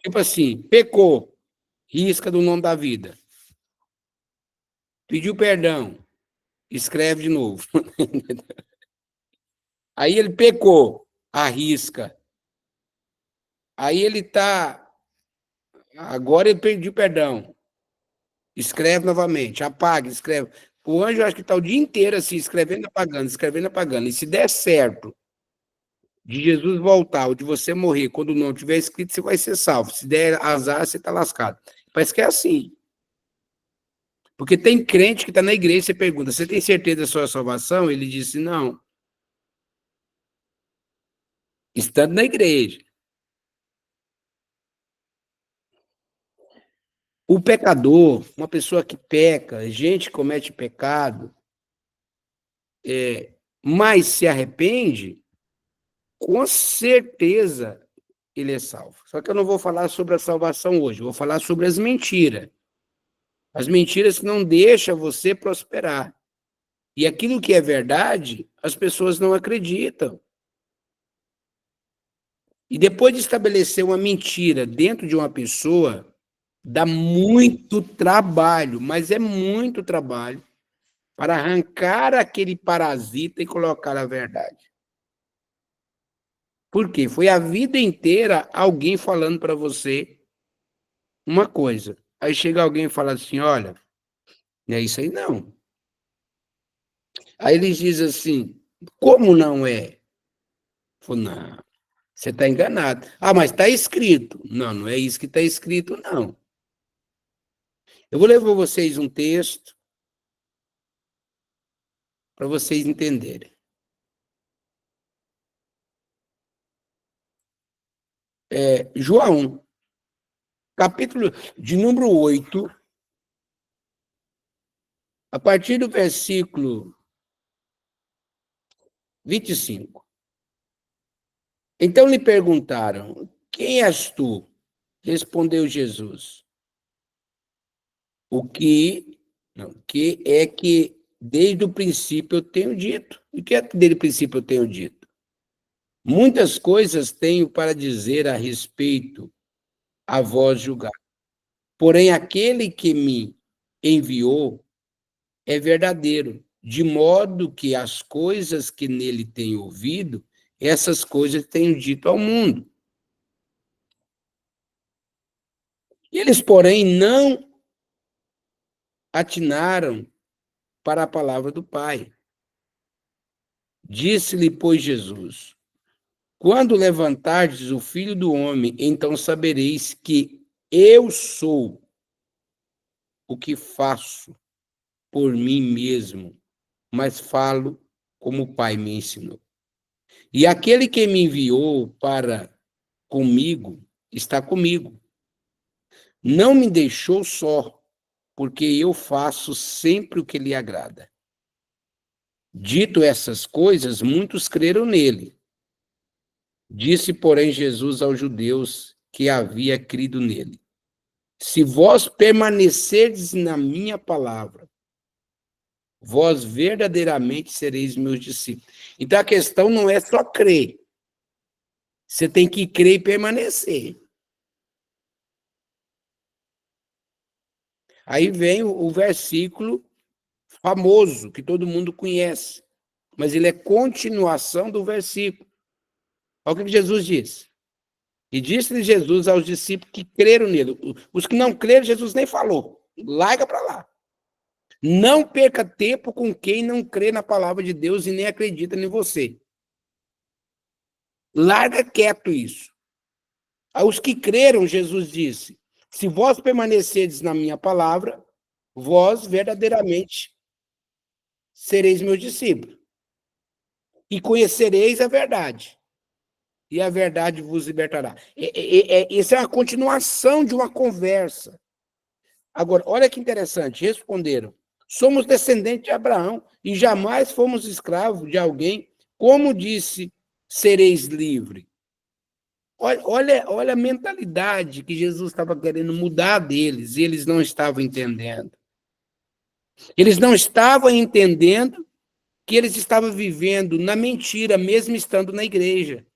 Tipo assim, pecou, risca do nome da vida. Pediu perdão, escreve de novo. Aí ele pecou, arrisca. Aí ele tá. Agora ele pediu perdão. Escreve novamente, apaga, escreve. O anjo acho que está o dia inteiro assim, escrevendo, apagando, escrevendo, apagando. E se der certo de Jesus voltar ou de você morrer, quando não tiver escrito, você vai ser salvo. Se der azar, você está lascado. Parece que é assim. Porque tem crente que está na igreja, você pergunta, você tem certeza da sua salvação? Ele disse, não. Estando na igreja. O pecador, uma pessoa que peca, gente que comete pecado, mas se arrepende, com certeza ele é salvo. Só que eu não vou falar sobre a salvação hoje, vou falar sobre as mentiras. As mentiras que não deixam você prosperar. E aquilo que é verdade, as pessoas não acreditam. E depois de estabelecer uma mentira dentro de uma pessoa, dá muito trabalho, mas é muito trabalho para arrancar aquele parasita e colocar a verdade. Por quê? Foi a vida inteira alguém falando para você uma coisa. Aí chega alguém e fala assim: olha, não é isso aí não. Aí eles dizem assim: como não é? Eu falo, não, você está enganado. Ah, mas está escrito. Não, não é isso que está escrito, não. Eu vou levar vocês um texto para vocês entenderem. João, capítulo de número 8, a partir do versículo 25. Então lhe perguntaram: quem és tu? Respondeu Jesus: O que, não, que é que desde o princípio eu tenho dito. O que é que desde o princípio eu tenho dito? Muitas coisas tenho para dizer a respeito a vós julgar. Porém, aquele que me enviou é verdadeiro, de modo que as coisas que nele tenho ouvido, essas coisas tenho dito ao mundo. Eles, porém, não atinaram para a palavra do Pai. Disse-lhe, pois, Jesus: Quando levantardes o Filho do Homem, então sabereis que eu sou o que faço por mim mesmo, mas falo como o Pai me ensinou. E aquele que me enviou para comigo está comigo. Não me deixou só, porque eu faço sempre o que lhe agrada. Dito essas coisas, muitos creram nele. Disse, porém, Jesus aos judeus que havia crido nele: Se vós permanecerdes na minha palavra, vós verdadeiramente sereis meus discípulos. Então a questão não é só crer. Você tem que crer e permanecer. Aí vem o versículo famoso, que todo mundo conhece, mas ele é continuação do versículo. Olha o que Jesus disse. E disse-lhe Jesus aos discípulos que creram nele. Os que não creram, Jesus nem falou. Larga para lá. Não perca tempo com quem não crê na palavra de Deus e nem acredita em você. Larga quieto isso. Aos que creram, Jesus disse: Se vós permanecerdes na minha palavra, vós verdadeiramente sereis meus discípulos. E conhecereis a verdade. E a verdade vos libertará. Isso é uma continuação de uma conversa. Agora, olha que interessante, responderam: somos descendentes de Abraão e jamais fomos escravos de alguém. Como disse, sereis livre. Olha a mentalidade que Jesus estava querendo mudar deles e eles não estavam entendendo. Eles não estavam entendendo que eles estavam vivendo na mentira, mesmo estando na igreja.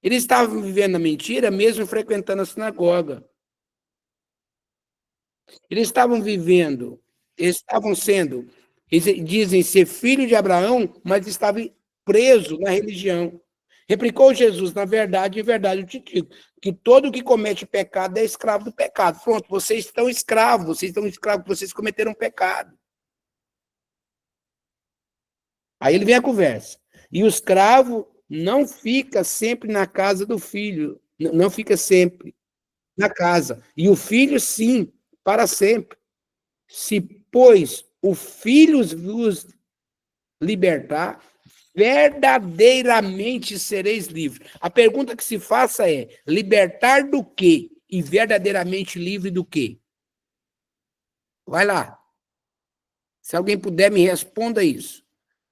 Eles estavam vivendo a mentira mesmo frequentando a sinagoga. Eles estavam vivendo, eles estavam sendo, eles dizem ser filho de Abraão, mas estavam presos na religião. Replicou Jesus, na verdade, em verdade eu te digo, que todo que comete pecado é escravo do pecado. Pronto, vocês estão escravos, vocês cometeram pecado. Aí ele vem a conversa. E o escravo não fica sempre na casa do filho, não fica sempre na casa. E o filho, sim, para sempre. Se, pois, o filho vos libertar, verdadeiramente sereis livres. A pergunta que se faça é: libertar do quê? E verdadeiramente livre do quê? Vai lá. Se alguém puder, me responda isso.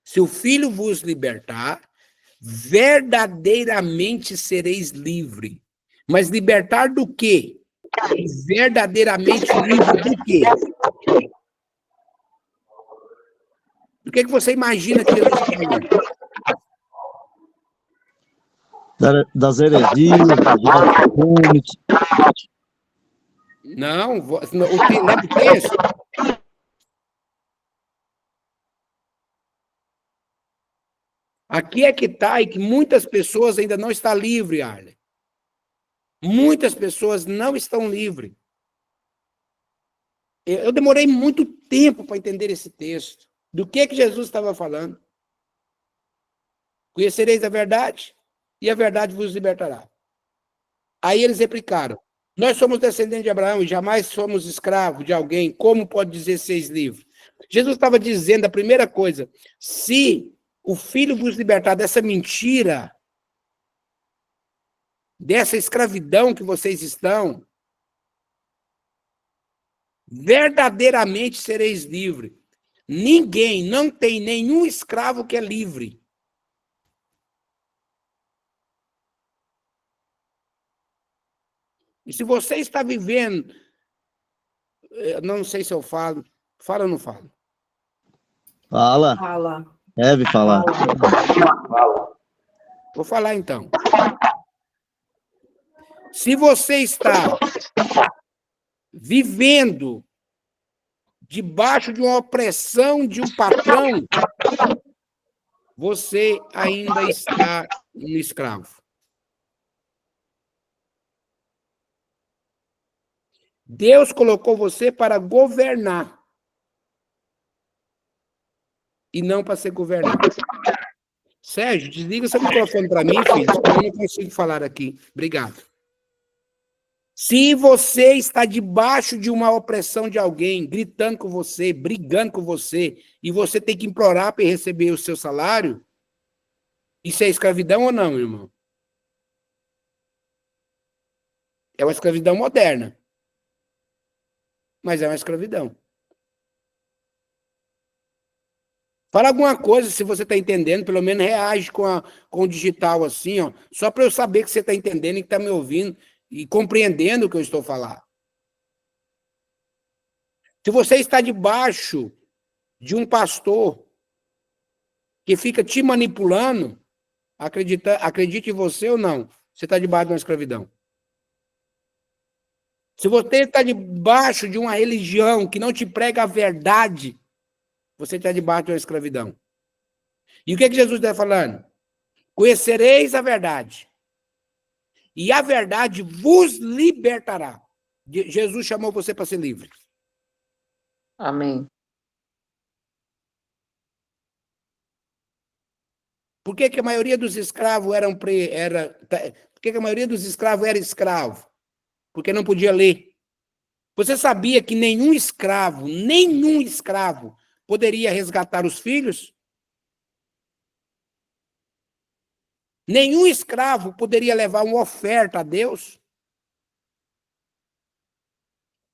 Se o filho vos libertar, verdadeiramente sereis livre. Mas libertar do quê? Verdadeiramente livre do quê? O que você imagina que Jesus está falando? Das heresias, dos costumes. Não, lembra o texto? Aqui é que está, e que muitas pessoas ainda não estão livres, Arlen. Muitas pessoas não estão livres. Eu demorei muito tempo para entender esse texto. Do que Jesus estava falando? Conhecereis a verdade, e a verdade vos libertará. Aí eles replicaram: nós somos descendentes de Abraão e jamais somos escravos de alguém. Como pode dizer seis livros? Jesus estava dizendo a primeira coisa: se o filho vos libertar dessa mentira, dessa escravidão que vocês estão, verdadeiramente sereis livres. Ninguém, não tem nenhum escravo que é livre. E se você está vivendo, não sei se eu falo, fala ou não falo? Fala. Fala. Deve falar. Vou falar então. Se você está vivendo debaixo de uma opressão de um patrão, você ainda está um escravo. Deus colocou você para governar e não para ser governado. Sérgio, desliga seu microfone para mim, filho, senão eu não consigo falar aqui. Obrigado. Se você está debaixo de uma opressão de alguém, gritando com você, brigando com você, e você tem que implorar para receber o seu salário, isso é escravidão ou não, irmão? É uma escravidão moderna. Mas é uma escravidão. Fala alguma coisa, se você está entendendo, pelo menos reage com o digital assim, ó, só para eu saber que você está entendendo e que está me ouvindo e compreendendo o que eu estou falando. Se você está debaixo de um pastor que fica te manipulando, acredite em você ou não, você está debaixo de uma escravidão. Se você está debaixo de uma religião que não te prega a verdade, você está debaixo de uma escravidão. E o que Jesus está falando? Conhecereis a verdade, e a verdade vos libertará. Jesus chamou você para ser livre. Amém. Por que a maioria dos escravos por que a maioria dos escravos era escravo? Porque não podia ler. Você sabia que nenhum escravo, poderia resgatar os filhos? Nenhum escravo poderia levar uma oferta a Deus?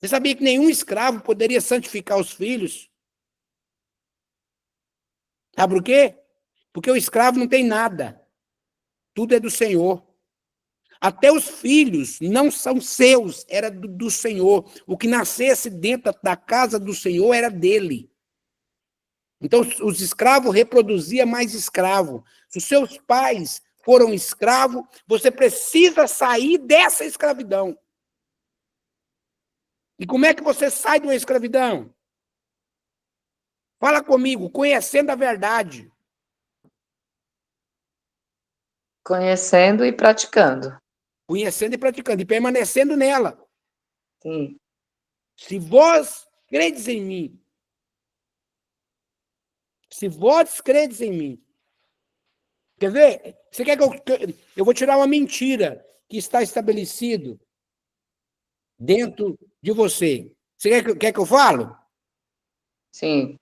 Você sabia que nenhum escravo poderia santificar os filhos? Sabe por quê? Porque o escravo não tem nada. Tudo é do Senhor. Até os filhos não são seus, era do Senhor. O que nascesse dentro da casa do Senhor era dele. Então, os escravos reproduziam mais escravos. Se os seus pais foram escravos, você precisa sair dessa escravidão. E como é que você sai de uma escravidão? Fala comigo, conhecendo a verdade. Conhecendo e praticando. Conhecendo e praticando, e permanecendo nela. Sim. Se vós credes em mim, se vós credes em mim, quer ver? Você quer que eu vou tirar uma mentira que está estabelecido dentro de você. Você quer que eu falo? Sim.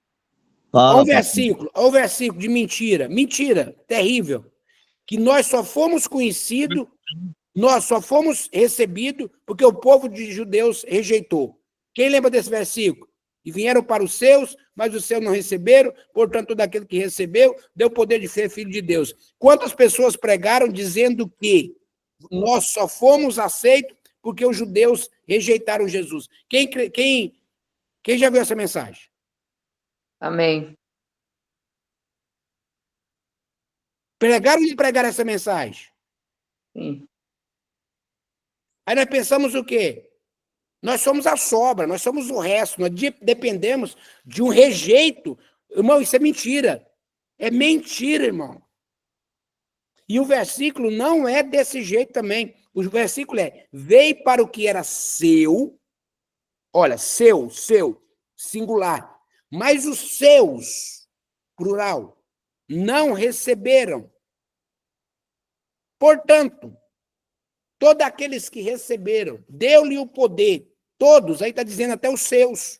Fala, pastor. Olha o versículo de mentira. Mentira, terrível. Que nós só fomos conhecidos, nós só fomos recebidos porque o povo de judeus rejeitou. Quem lembra desse versículo? E vieram para os seus, mas os seus não receberam, portanto, todo aquele que recebeu, deu poder de ser filho de Deus. Quantas pessoas pregaram dizendo que nós só fomos aceitos porque os judeus rejeitaram Jesus? Quem já viu essa mensagem? Amém. Pregaram ou não pregaram essa mensagem? Sim. Aí nós pensamos o quê? Nós somos a sobra, nós somos o resto, nós dependemos de um rejeito. Irmão, isso é mentira. É mentira, irmão. E o versículo não é desse jeito também. O versículo é: veio para o que era seu, olha, seu, singular. Mas os seus, plural, não receberam. Portanto, todos aqueles que receberam, deu-lhe o poder. Todos, aí está dizendo até os seus.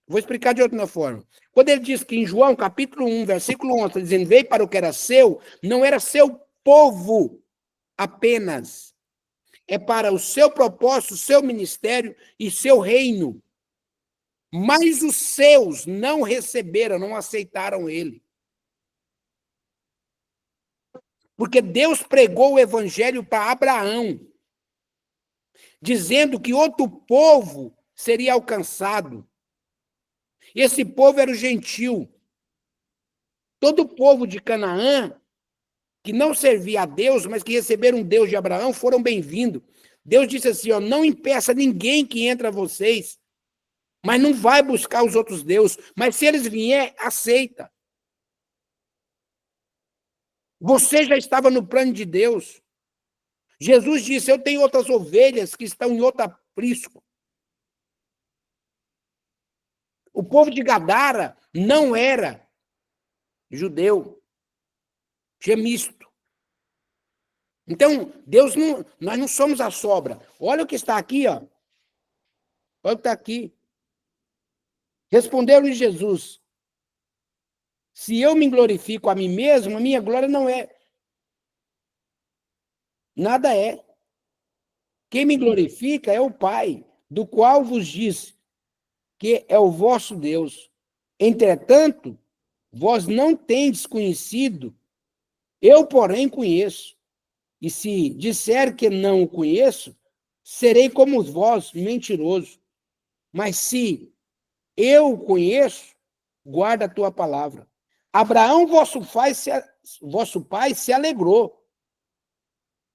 Vou explicar de outra forma. Quando ele diz que em João, capítulo 1, versículo 11, está dizendo, veio para o que era seu, não era seu povo apenas. É para o seu propósito, seu ministério e seu reino. Mas os seus não receberam, não aceitaram ele. Porque Deus pregou o evangelho para Abraão, dizendo que outro povo seria alcançado. Esse povo era o gentil. Todo o povo de Canaã, que não servia a Deus, mas que receberam Deus de Abraão, foram bem-vindos. Deus disse assim, ó, não impeça ninguém que entre a vocês, mas não vai buscar os outros deuses. Mas se eles vier, aceita. Você já estava no plano de Deus. Jesus disse, eu tenho outras ovelhas que estão em outro aprisco. O povo de Gadara não era judeu, tinha misto. Então, Deus não, nós não somos a sobra. Olha o que está aqui, ó. Olha o que está aqui. Respondeu-lhe Jesus: se eu me glorifico a mim mesmo, a minha glória não é. Nada é. Quem me glorifica é o Pai, do qual vos disse que é o vosso Deus. Entretanto, vós não tendes conhecido, eu, porém, conheço. E se disser que não o conheço, serei como vós, mentiroso. Mas se eu o conheço, guarda a tua palavra. Abraão, vosso pai, se alegrou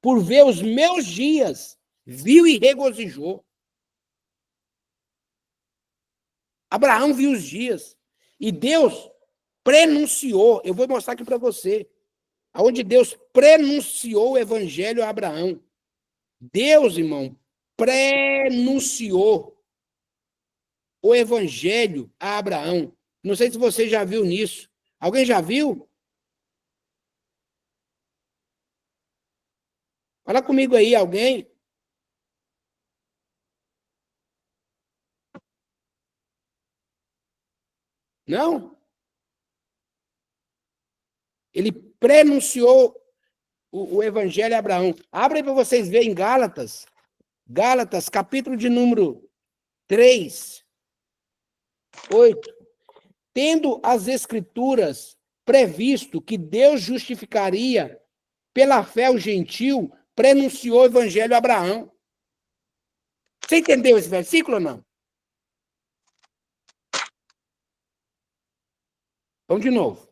por ver os meus dias, viu e regozijou. Abraão viu os dias. E Deus prenunciou. Eu vou mostrar aqui para você. Onde Deus prenunciou o evangelho a Abraão. Deus, irmão, prenunciou o evangelho a Abraão. Não sei se você já viu nisso. Alguém já viu? Fala comigo aí, alguém. Não? Ele prenunciou o evangelho a Abraão. Abre para vocês verem Gálatas. Gálatas, capítulo de número 3, 8. Tendo as escrituras previsto que Deus justificaria pela fé o gentil, prenunciou o evangelho a Abraão. Você entendeu esse versículo ou não? Vamos de novo.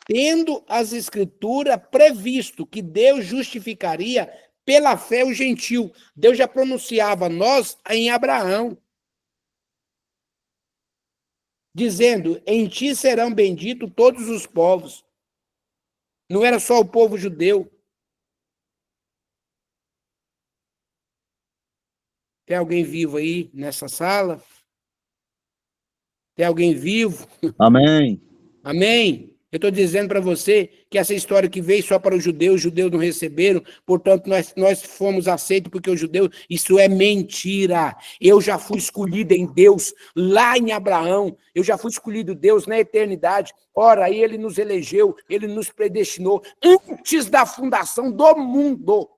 tendo as Escrituras previsto que Deus justificaria pela fé o gentil. Deus já pronunciava nós em Abraão, dizendo: em ti serão benditos todos os povos. Não era só o povo judeu. Tem alguém vivo aí nessa sala? Tem alguém vivo? Amém. Amém? Eu estou dizendo para você que essa história que veio só para os judeus não receberam, portanto, nós fomos aceitos porque os judeus, isso é mentira. Eu já fui escolhido em Deus, lá em Abraão, eu já fui escolhido Deus na eternidade. Ora, aí ele nos elegeu, ele nos predestinou antes da fundação do mundo.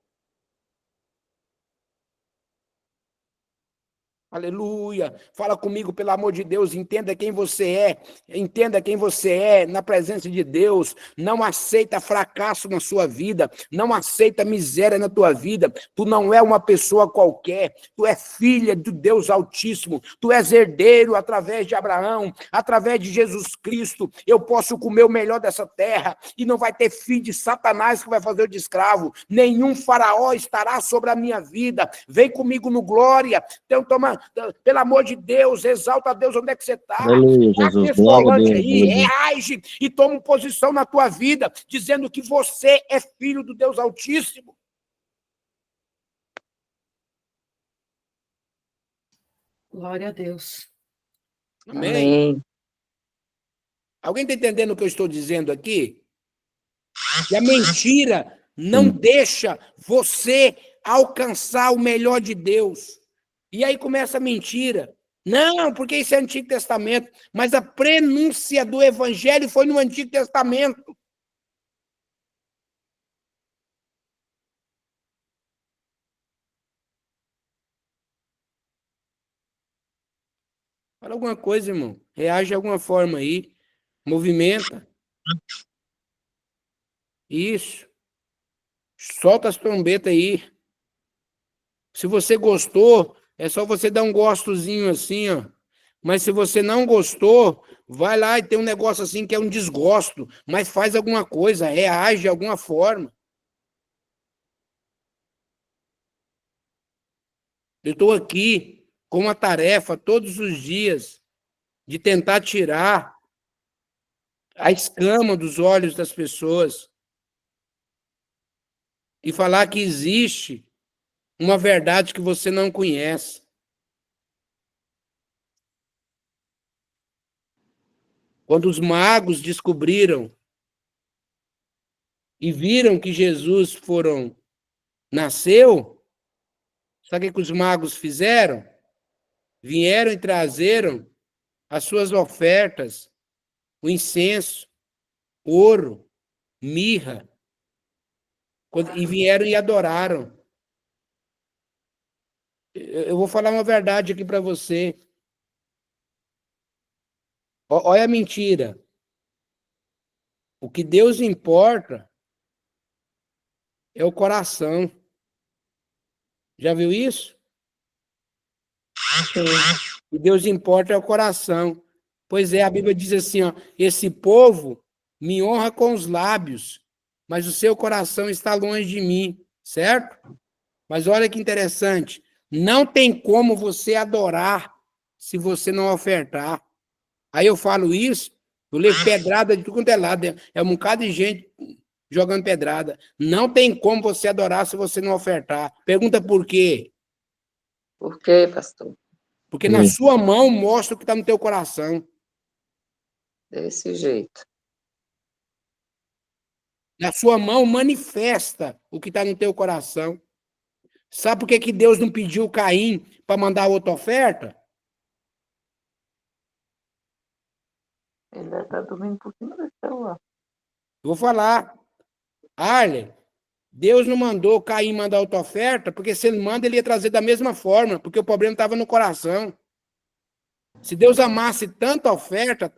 Aleluia. Fala comigo, pelo amor de Deus. Entenda quem você é. Entenda quem você é na presença de Deus. Não aceita fracasso na sua vida. Não aceita miséria na tua vida. Tu não é uma pessoa qualquer. Tu é filha do Deus Altíssimo. Tu és herdeiro através de Abraão, através de Jesus Cristo. Eu posso comer o melhor dessa terra e não vai ter filho de Satanás que vai fazer eu de escravo. Nenhum faraó estará sobre a minha vida. Vem comigo no glória. Então, toma. Pelo amor de Deus, exalta a Deus onde é que você está. Aleluia, Jesus. Glória a Deus. Aí, reage e toma posição na tua vida, dizendo que você é filho do Deus Altíssimo. Glória a Deus. Amém? Amém. Alguém está entendendo o que eu estou dizendo aqui? E a mentira não deixa você alcançar o melhor de Deus. E aí começa a mentira. Não, porque isso é Antigo Testamento. Mas a prenúncia do Evangelho foi no Antigo Testamento. Fala alguma coisa, irmão. Reage de alguma forma aí. Movimenta. Isso. Solta as trombetas aí. Se você gostou, é só você dar um gostozinho assim, ó. Mas se você não gostou, vai lá e tem um negócio assim que é um desgosto, mas faz alguma coisa, reage de alguma forma. Eu estou aqui com uma tarefa todos os dias de tentar tirar a escama dos olhos das pessoas e falar que existe uma verdade que você não conhece. Quando os magos descobriram e viram que Jesus nasceu, sabe o que os magos fizeram? Vieram e trazeram as suas ofertas, o incenso, ouro, mirra, e vieram e adoraram. Eu vou falar uma verdade aqui para você. Olha a mentira. O que Deus importa é o coração. Já viu isso? Sim. O que Deus importa é o coração. Pois é, a Bíblia diz assim, ó, esse povo me honra com os lábios, mas o seu coração está longe de mim, certo? Mas olha que interessante, não tem como você adorar se você não ofertar. Aí eu falo isso, eu levo pedrada de tudo quanto é lado, é um bocado de gente jogando pedrada. Não tem como você adorar se você não ofertar. Pergunta por quê? Por quê, pastor? Porque na sua mão mostra o que está no teu coração. Desse jeito. Na sua mão manifesta o que está no teu coração. Sabe por que Deus não pediu Caim para mandar outra oferta? Ele deve estar dormindo um pouquinho no celular. Eu vou falar. Arlen, Deus não mandou Caim mandar outra oferta, porque se ele manda, ele ia trazer da mesma forma, porque o problema estava no coração. Se Deus amasse tanta oferta,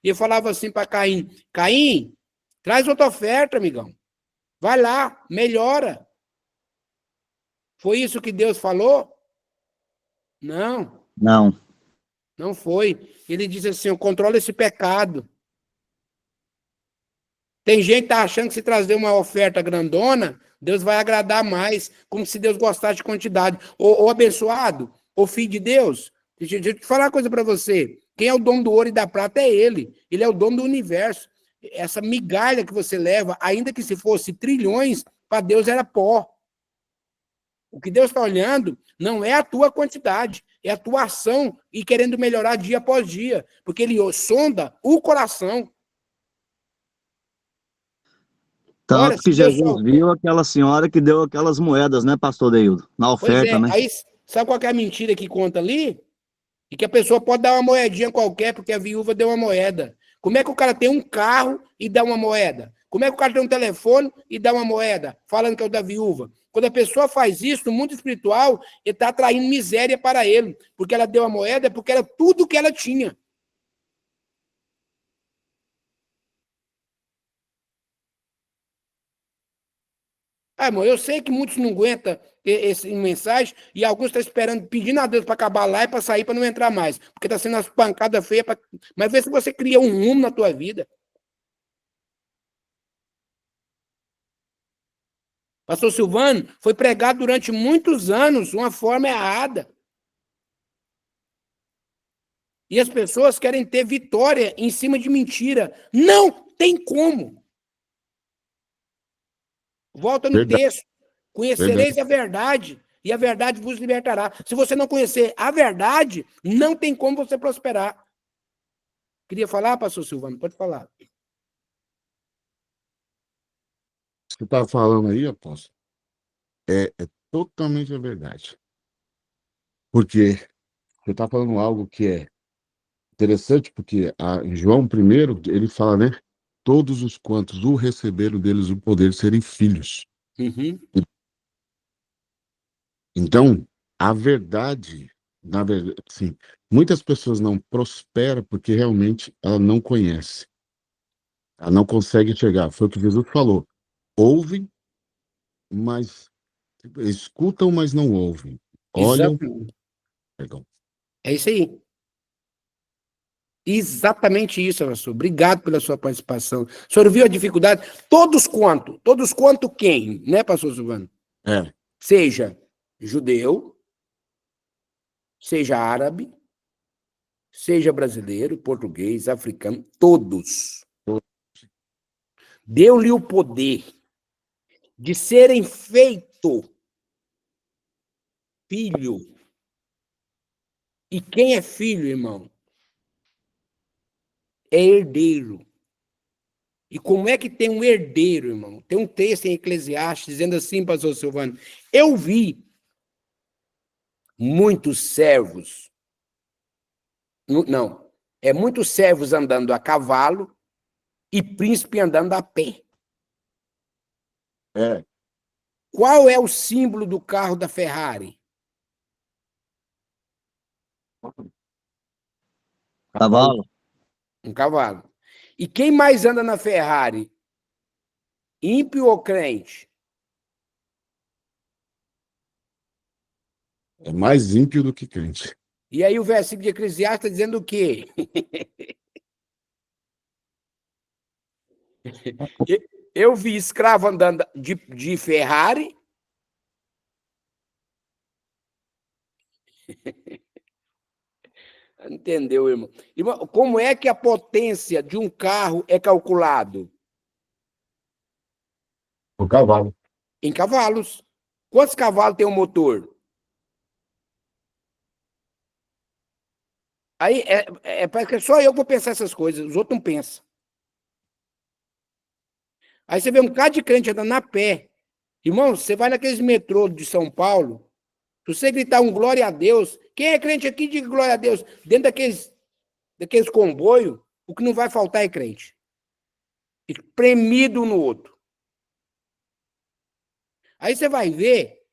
e eu falava assim para Caim, Caim, traz outra oferta, amigão. Vai lá, melhora. Foi isso que Deus falou? Não. Não. Não foi. Ele diz assim, controla esse pecado. Tem gente que tá achando que se trazer uma oferta grandona, Deus vai agradar mais, como se Deus gostasse de quantidade. Ô abençoado, ô filho de Deus, deixa eu te falar uma coisa para você. Quem é o dono do ouro e da prata é ele. Ele é o dono do universo. Essa migalha que você leva, ainda que se fosse trilhões, para Deus era pó. O que Deus está olhando não é a tua quantidade, é a tua ação e querendo melhorar dia após dia, porque ele sonda o coração. Ora, Tanto que se Deus Jesus só... viu aquela senhora que deu aquelas moedas, né, pastor Deildo? Na Pois oferta, é, né? aí sabe qual que é a mentira que conta ali? E que a pessoa pode dar uma moedinha qualquer porque a viúva deu uma moeda. Como é que o cara tem um carro e dá uma moeda? Como é que o cara tem um telefone e dá uma moeda, falando que é o da viúva? Quando a pessoa faz isso no mundo espiritual, ele está atraindo miséria para ele, porque ela deu a moeda, porque era tudo que ela tinha. Ah, irmão, eu sei que muitos não aguentam essa mensagem e alguns estão esperando, pedindo a Deus para acabar lá e para sair, para não entrar mais, porque está sendo umas pancadas feias. Mas vê se você cria um rumo na tua vida. Pastor Silvano foi pregado durante muitos anos de uma forma errada. E as pessoas querem ter vitória em cima de mentira. Não tem como. Volta no Verdade, texto. verdade. Conhecereis a verdade, e a verdade vos libertará. Se você não conhecer a verdade, não tem como você prosperar. Queria falar, pastor Silvano? Pode falar. Você está falando aí, apóstolo, é totalmente a verdade. Porque você está falando algo que é interessante, porque em João primeiro ele fala, né? Todos os quantos o receberam deles o poder de serem filhos. Uhum. Então, a verdade, na verdade, sim, muitas pessoas não prosperam porque realmente ela não conhece. Ela não consegue chegar. Foi o que Jesus falou. Ouvem, mas escutam, mas não ouvem. Olham, Exatamente. pegam. É isso aí. Exatamente isso, pastor. Obrigado pela sua participação. O senhor viu a dificuldade? Todos quanto? Todos quanto quem? Né, pastor Silvano? É, Seja judeu, seja árabe, seja brasileiro, português, africano, todos. Deu-lhe o poder de serem feito filho. E quem é filho, irmão? É herdeiro. E como é que tem um herdeiro, irmão? Tem um texto em Eclesiastes dizendo assim, pastor Silvano, eu vi muitos servos, não, muitos servos andando a cavalo e príncipe andando a pé. é. Qual é o símbolo do carro da Ferrari? Cavalo. Um cavalo. E quem mais anda na Ferrari? Ímpio ou crente? É mais ímpio do que crente. E aí o versículo de Eclesiastes está dizendo o quê? Eu vi escravo andando de Ferrari. Entendeu, irmão? Irmão, como é que a potência de um carro é calculado? O cavalo. Em cavalos. Quantos cavalos tem um motor? Aí parece que só eu que vou pensar essas coisas, os outros não pensam. Aí você vê um cara de crente andando a pé. Irmão, você vai naqueles metrô de São Paulo, se você gritar um glória a Deus, quem é crente aqui, diga glória a Deus. Dentro daqueles comboios, o que não vai faltar é crente. Espremido um no outro. Aí você vai ver,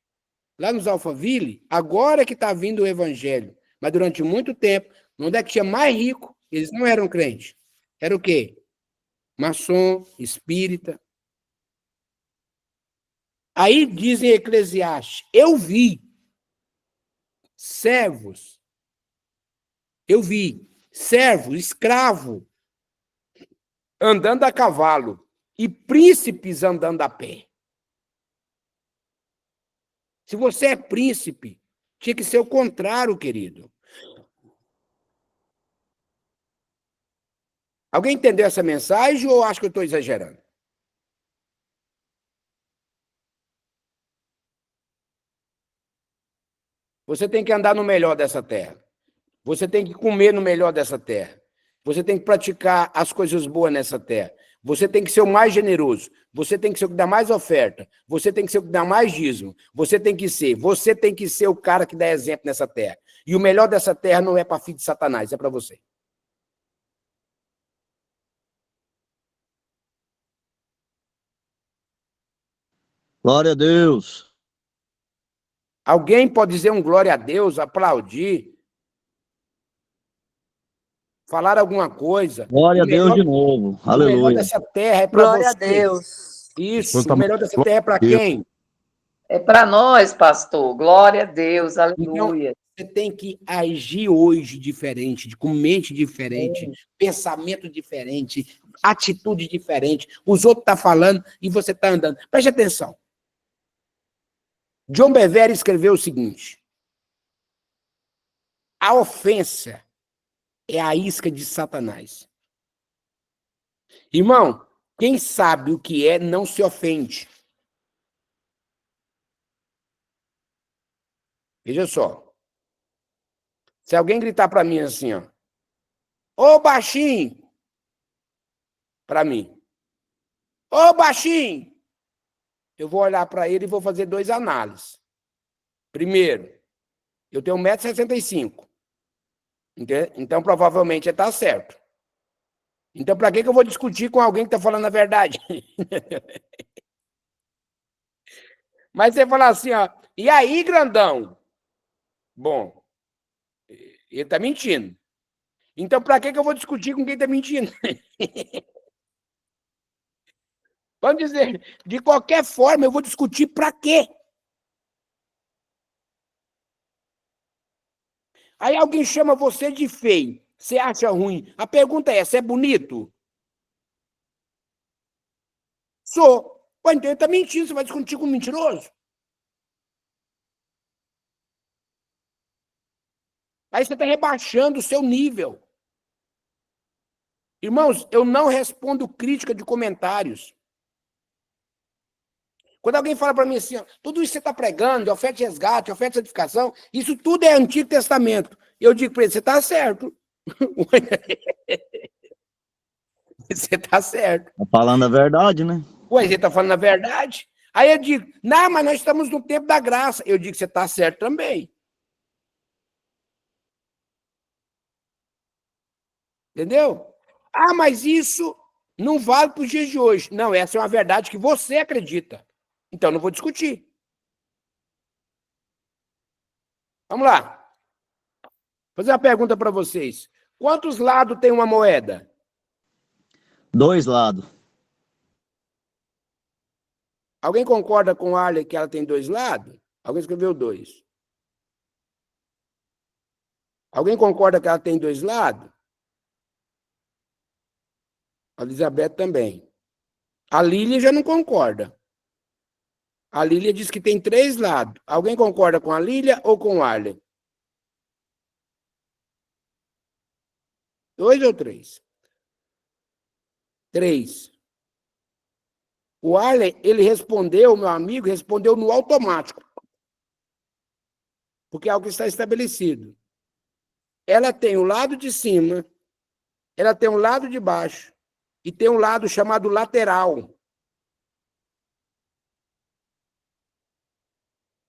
lá nos Alphaville, agora que está vindo o evangelho, mas durante muito tempo, onde é que tinha mais rico, eles não eram crentes. Era o quê? Maçom, espírita. Aí dizem Eclesiastes, eu vi servos, servo, escravo, andando a cavalo e príncipes andando a pé. Se você é príncipe, tinha que ser o contrário, querido. Alguém entendeu essa mensagem ou acha que eu estou exagerando? Você tem que andar no melhor dessa terra. Você tem que comer no melhor dessa terra. Você tem que praticar as coisas boas nessa terra. Você tem que ser o mais generoso. Você tem que ser o que dá mais oferta. Você tem que ser o que dá mais dízimo. Você tem que ser o cara que dá exemplo nessa terra. E o melhor dessa terra não é para filho de Satanás, é para você. Glória a Deus. Alguém pode dizer um glória a Deus, aplaudir, falar alguma coisa. Glória a Deus de novo. O melhor Aleluia. dessa terra é para Glória a você. Deus. Isso, Tá o melhor dessa terra é para Deus. quem? É para nós, pastor. Glória a Deus. Então, Aleluia. você tem que agir hoje diferente, com mente diferente, pensamento diferente, atitude diferente. Os outros estão falando e você está andando. Preste atenção. John Bevere escreveu o seguinte: a ofensa é a isca de Satanás. Irmão, quem sabe o que é não se ofende. Veja só. Se alguém gritar para mim assim, ó, ô baixinho, para mim, ô baixinho, eu vou olhar para ele e vou fazer duas análises. Primeiro, eu tenho 1,65 m. Então, provavelmente, ele está certo. Então, para que eu vou discutir com alguém que está falando a verdade? Mas você fala assim, ó, e aí, grandão? Bom, ele está mentindo. Então, para que eu vou discutir com quem está mentindo? Vamos dizer, de qualquer forma, eu vou discutir para quê? Aí alguém chama você de feio. Você acha ruim. A pergunta é, você é bonito? Sou. Pô, então ele está mentindo, você vai discutir com um mentiroso? Aí você está rebaixando o seu nível. Irmãos, eu não respondo crítica de comentários. Quando alguém fala para mim assim, ó, tudo isso que você está pregando, de oferta de resgate, oferta de santificação, isso tudo é Antigo Testamento. Eu digo para ele, você está certo. Você está certo. Tá falando a verdade, né? Ué, você está falando a verdade? Aí eu digo, não, mas nós estamos no tempo da graça. Eu digo, você está certo também. Entendeu? Ah, mas isso não vale para os dias de hoje. Não, essa é uma verdade que você acredita. Então, não vou discutir. Vamos lá. Vou fazer uma pergunta para vocês. Quantos lados tem uma moeda? 2 lados. Alguém concorda com a Arley que ela tem 2 lados? Alguém escreveu 2. Alguém concorda que ela tem 2 lados? A Elizabeth também. A Lília já não concorda. A Lília diz que tem 3 lados. Alguém concorda com a Lília ou com o Arley? 2 ou 3? 3. O Arley, ele respondeu, meu amigo, respondeu no automático. Porque é algo que está estabelecido. Ela tem o lado de cima, ela tem o lado de baixo e tem um lado chamado lateral.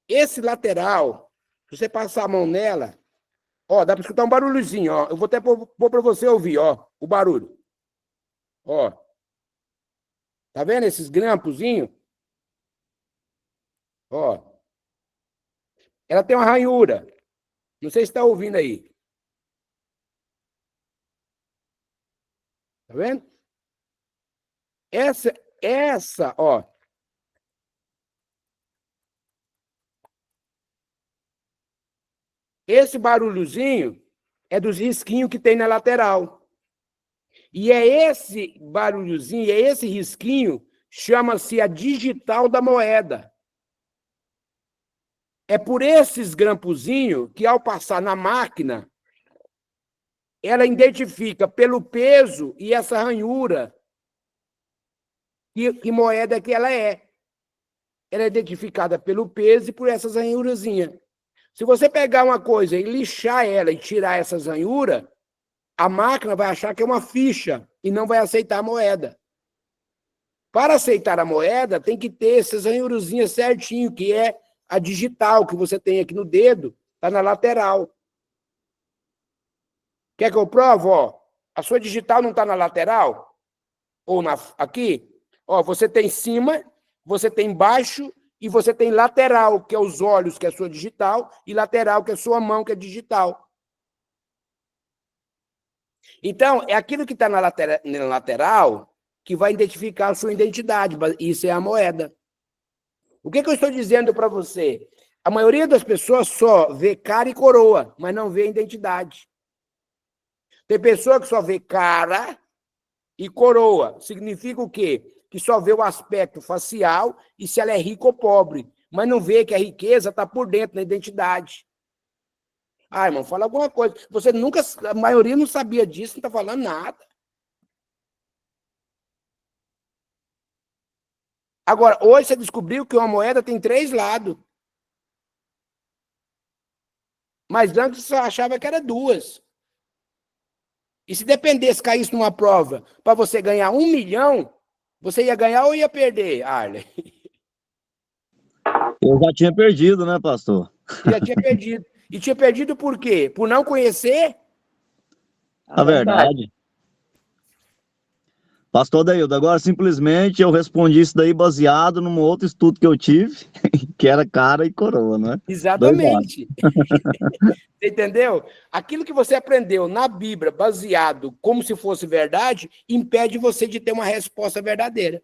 Esse lateral, se você passar a mão nela, ó, dá para escutar um barulhozinho, ó. Eu vou até pôr para você ouvir, ó, o barulho. Ó. Tá vendo esses grampozinhos? Ó. Ela tem uma ranhura. Não sei se está ouvindo aí. Tá vendo? Essa, ó. Esse barulhozinho é dos risquinhos que tem na lateral. E é esse barulhozinho, é esse risquinho, chama-se a digital da moeda. É por esses grampozinhos que, ao passar na máquina, ela identifica pelo peso e essa ranhura que moeda que ela é. Ela é identificada pelo peso e por essas ranhurazinhas. Se você pegar uma coisa e lixar ela e tirar essas ranhuras, a máquina vai achar que é uma ficha e não vai aceitar a moeda. Para aceitar a moeda, tem que ter essas ranhurazinhas certinho, que é a digital que você tem aqui no dedo, está na lateral. Quer que eu provo? Ó, a sua digital não está na lateral? Ou aqui? Ó, você tem cima, você tem embaixo e você tem lateral, que é os olhos, que é a sua digital, e lateral, que é a sua mão, que é digital. Então, é aquilo que está na lateral que vai identificar a sua identidade. Isso é a moeda. O que eu estou dizendo para você? A maioria das pessoas só vê cara e coroa, mas não vê identidade. Tem pessoa que só vê cara e coroa. Significa o quê? Que só vê o aspecto facial e se ela é rica ou pobre, mas não vê que a riqueza está por dentro, na identidade. Ah, irmão, fala alguma coisa. Você nunca, a maioria não sabia disso, não está falando nada. Agora, hoje você descobriu que uma moeda tem 3 lados. Mas antes você achava que era 2. E se dependesse, caísse numa prova, para você ganhar 1 milhão, você ia ganhar ou ia perder, Arley? Eu já tinha perdido, né, pastor? Já tinha perdido. E tinha perdido por quê? Por não conhecer? A verdade. Pastor Deildo, agora simplesmente eu respondi isso daí baseado num outro estudo que eu tive, que era cara e coroa, né? Exatamente. Você entendeu? Aquilo que você aprendeu na Bíblia, baseado como se fosse verdade, impede você de ter uma resposta verdadeira.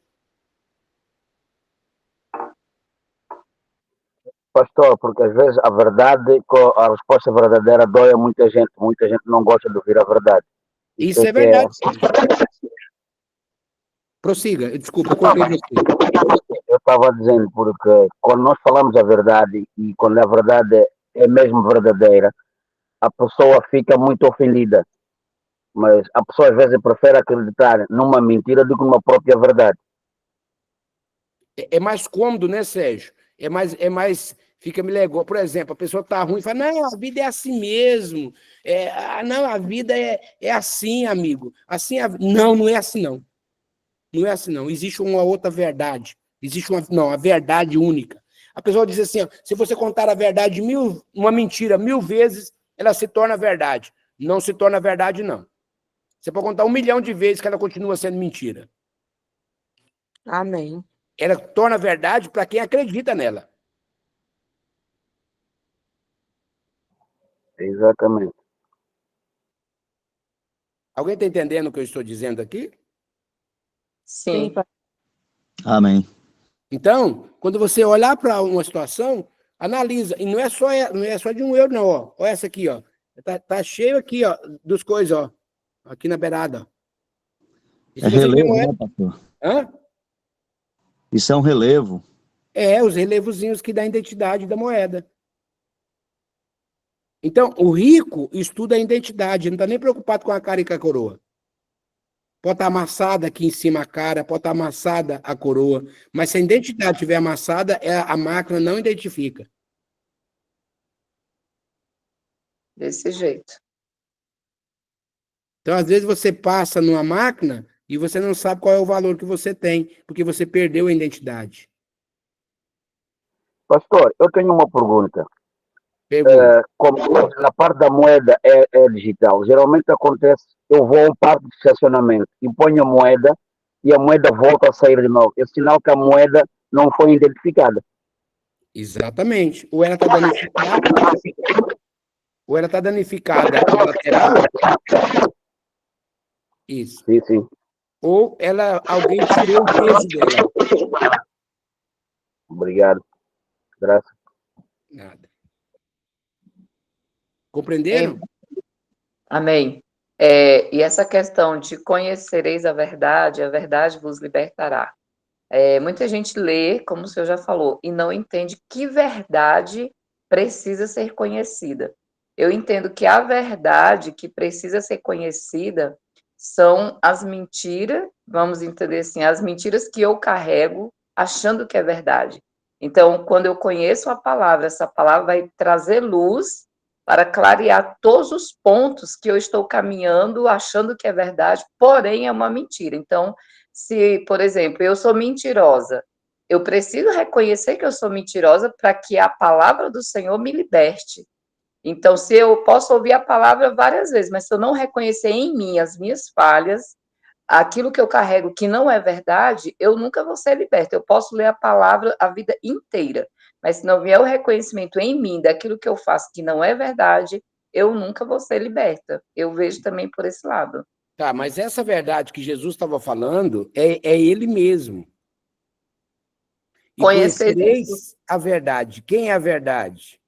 Pastor, porque às vezes a verdade, a resposta verdadeira dói a muita gente não gosta de ouvir a verdade. Isso é verdade. Prossiga, desculpa, eu cortei você. Eu estava dizendo, porque quando nós falamos a verdade e quando a verdade é mesmo verdadeira, a pessoa fica muito ofendida. Mas a pessoa às vezes prefere acreditar numa mentira do que numa própria verdade. É mais cômodo, né, Sérgio? Fica me legal. Por exemplo, a pessoa tá ruim e fala, não, a vida é assim mesmo. Não, a vida é assim, amigo. Assim, não, não é assim, não. Não é assim, não. Existe uma outra verdade. Existe a verdade única. A pessoa diz assim, ó, se você contar a verdade uma mentira 1000 vezes, ela se torna verdade. Não se torna verdade, não. Você pode contar 1 milhão de vezes que ela continua sendo mentira. Amém. Ela torna verdade para quem acredita nela. Exatamente. Alguém está entendendo o que eu estou dizendo aqui? Sim. Amém. Então, quando você olhar para uma situação, analisa. E não é só de 1 euro, não. Ó. Olha essa aqui, ó. Tá cheio aqui, ó, dos coisas, ó. Aqui na beirada. E É se você tiver relevo, moeda... né, pastor? Hã? Isso é um relevo. Os relevozinhos que dá a identidade da moeda. Então, o rico estuda a identidade, não está nem preocupado com a cara e com a coroa. Pode estar amassada aqui em cima a cara, pode estar amassada a coroa, mas se a identidade estiver amassada, a máquina não identifica. Desse jeito. Então, às vezes, você passa numa máquina e você não sabe qual é o valor que você tem, porque você perdeu a identidade. Pastor, eu tenho uma pergunta. Pergunta. Como na parte da moeda é digital, geralmente acontece, eu vou a um parque de estacionamento e ponho a moeda e a moeda volta a sair de novo. É sinal que a moeda não foi identificada. Exatamente. Ou ela está danificada a lateral. Isso. Sim, sim. Ou alguém tirou o peso dela. Obrigado. Graças. Nada. Compreenderam? Amém. E essa questão de conhecereis a verdade vos libertará. Muita gente lê, como o senhor já falou, e não entende que verdade precisa ser conhecida. Eu entendo que a verdade que precisa ser conhecida são as mentiras, vamos entender assim, as mentiras que eu carrego achando que é verdade. Então, quando eu conheço a palavra, essa palavra vai trazer luz para clarear todos os pontos que eu estou caminhando achando que é verdade, porém é uma mentira. Então, se, por exemplo, eu sou mentirosa, eu preciso reconhecer que eu sou mentirosa para que a palavra do Senhor me liberte. Então, se eu posso ouvir a palavra várias vezes, mas se eu não reconhecer em mim as minhas falhas, aquilo que eu carrego que não é verdade, eu nunca vou ser liberta. Eu posso ler a palavra a vida inteira, mas se não vier o reconhecimento em mim daquilo que eu faço que não é verdade, eu nunca vou ser liberta. Eu vejo também por esse lado. Tá, mas essa verdade que Jesus estava falando é ele mesmo. E Conhecer conhecereis a verdade. Quem é a verdade?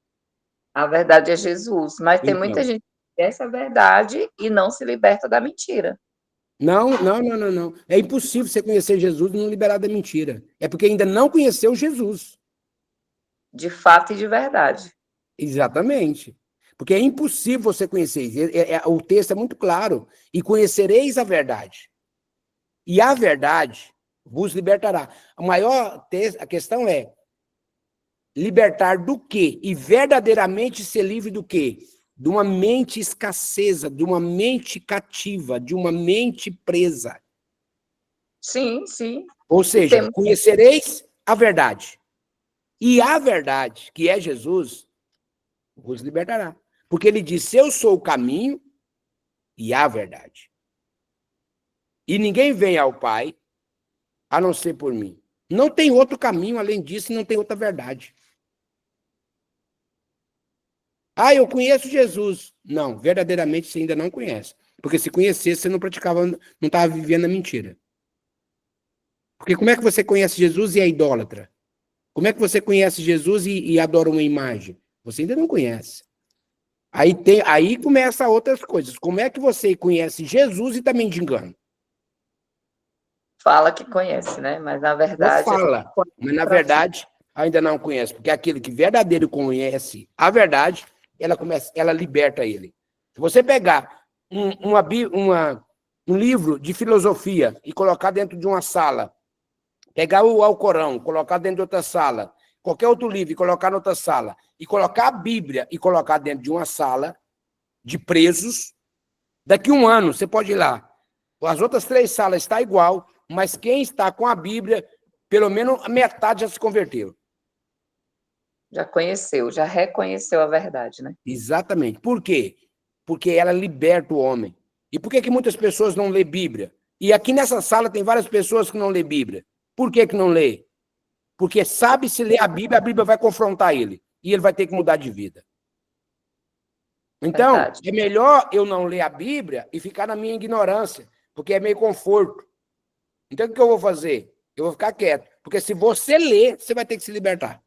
a verdade é Jesus, mas tem muita Então. gente que conhece a verdade e não se liberta da mentira. Não. É impossível você conhecer Jesus e não liberar da mentira. É porque ainda não conheceu Jesus. De fato e de verdade. Exatamente. Porque é impossível você conhecer. O texto é muito claro. E conhecereis a verdade. E a verdade vos libertará. A questão é libertar do quê? E verdadeiramente ser livre do quê? De uma mente escasseza, de uma mente cativa, de uma mente presa. Sim, sim. Ou seja, conhecereis a verdade. E a verdade, que é Jesus, vos libertará. Porque ele disse, eu sou o caminho e a verdade. E ninguém vem ao Pai a não ser por mim. Não tem outro caminho além disso, não tem outra verdade. Ah, eu conheço Jesus. Não, verdadeiramente você ainda não conhece. Porque se conhecesse, você não praticava, não estava vivendo a mentira. Porque como é que você conhece Jesus e é idólatra? Como é que você conhece Jesus e adora uma imagem? Você ainda não conhece. Aí começa outras coisas. Como é que você conhece Jesus e está mendigando? Fala que conhece, né? Mas na verdade. Não fala, mas na verdade ainda não conhece, porque aquele que verdadeiro conhece a verdade, ela liberta ele. Se você pegar um livro de filosofia e colocar dentro de uma sala, pegar o Alcorão, colocar dentro de outra sala, qualquer outro livro e colocar em outra sala, e colocar a Bíblia e colocar dentro de uma sala de presos, daqui a um ano você pode ir lá. As outras 3 salas estão igual, mas quem está com a Bíblia, pelo menos a metade já se converteu. Já conheceu, já reconheceu a verdade, né? Exatamente. Por quê? Porque ela liberta o homem. E por que muitas pessoas não lê Bíblia? E aqui nessa sala tem várias pessoas que não lê Bíblia. Por que não lê? Porque sabe se ler a Bíblia vai confrontar ele. E ele vai ter que mudar de vida. Então, Verdade. é melhor eu não ler a Bíblia e ficar na minha ignorância, porque é meio conforto. Então, o que eu vou fazer? Eu vou ficar quieto. Porque se você ler, você vai ter que se libertar.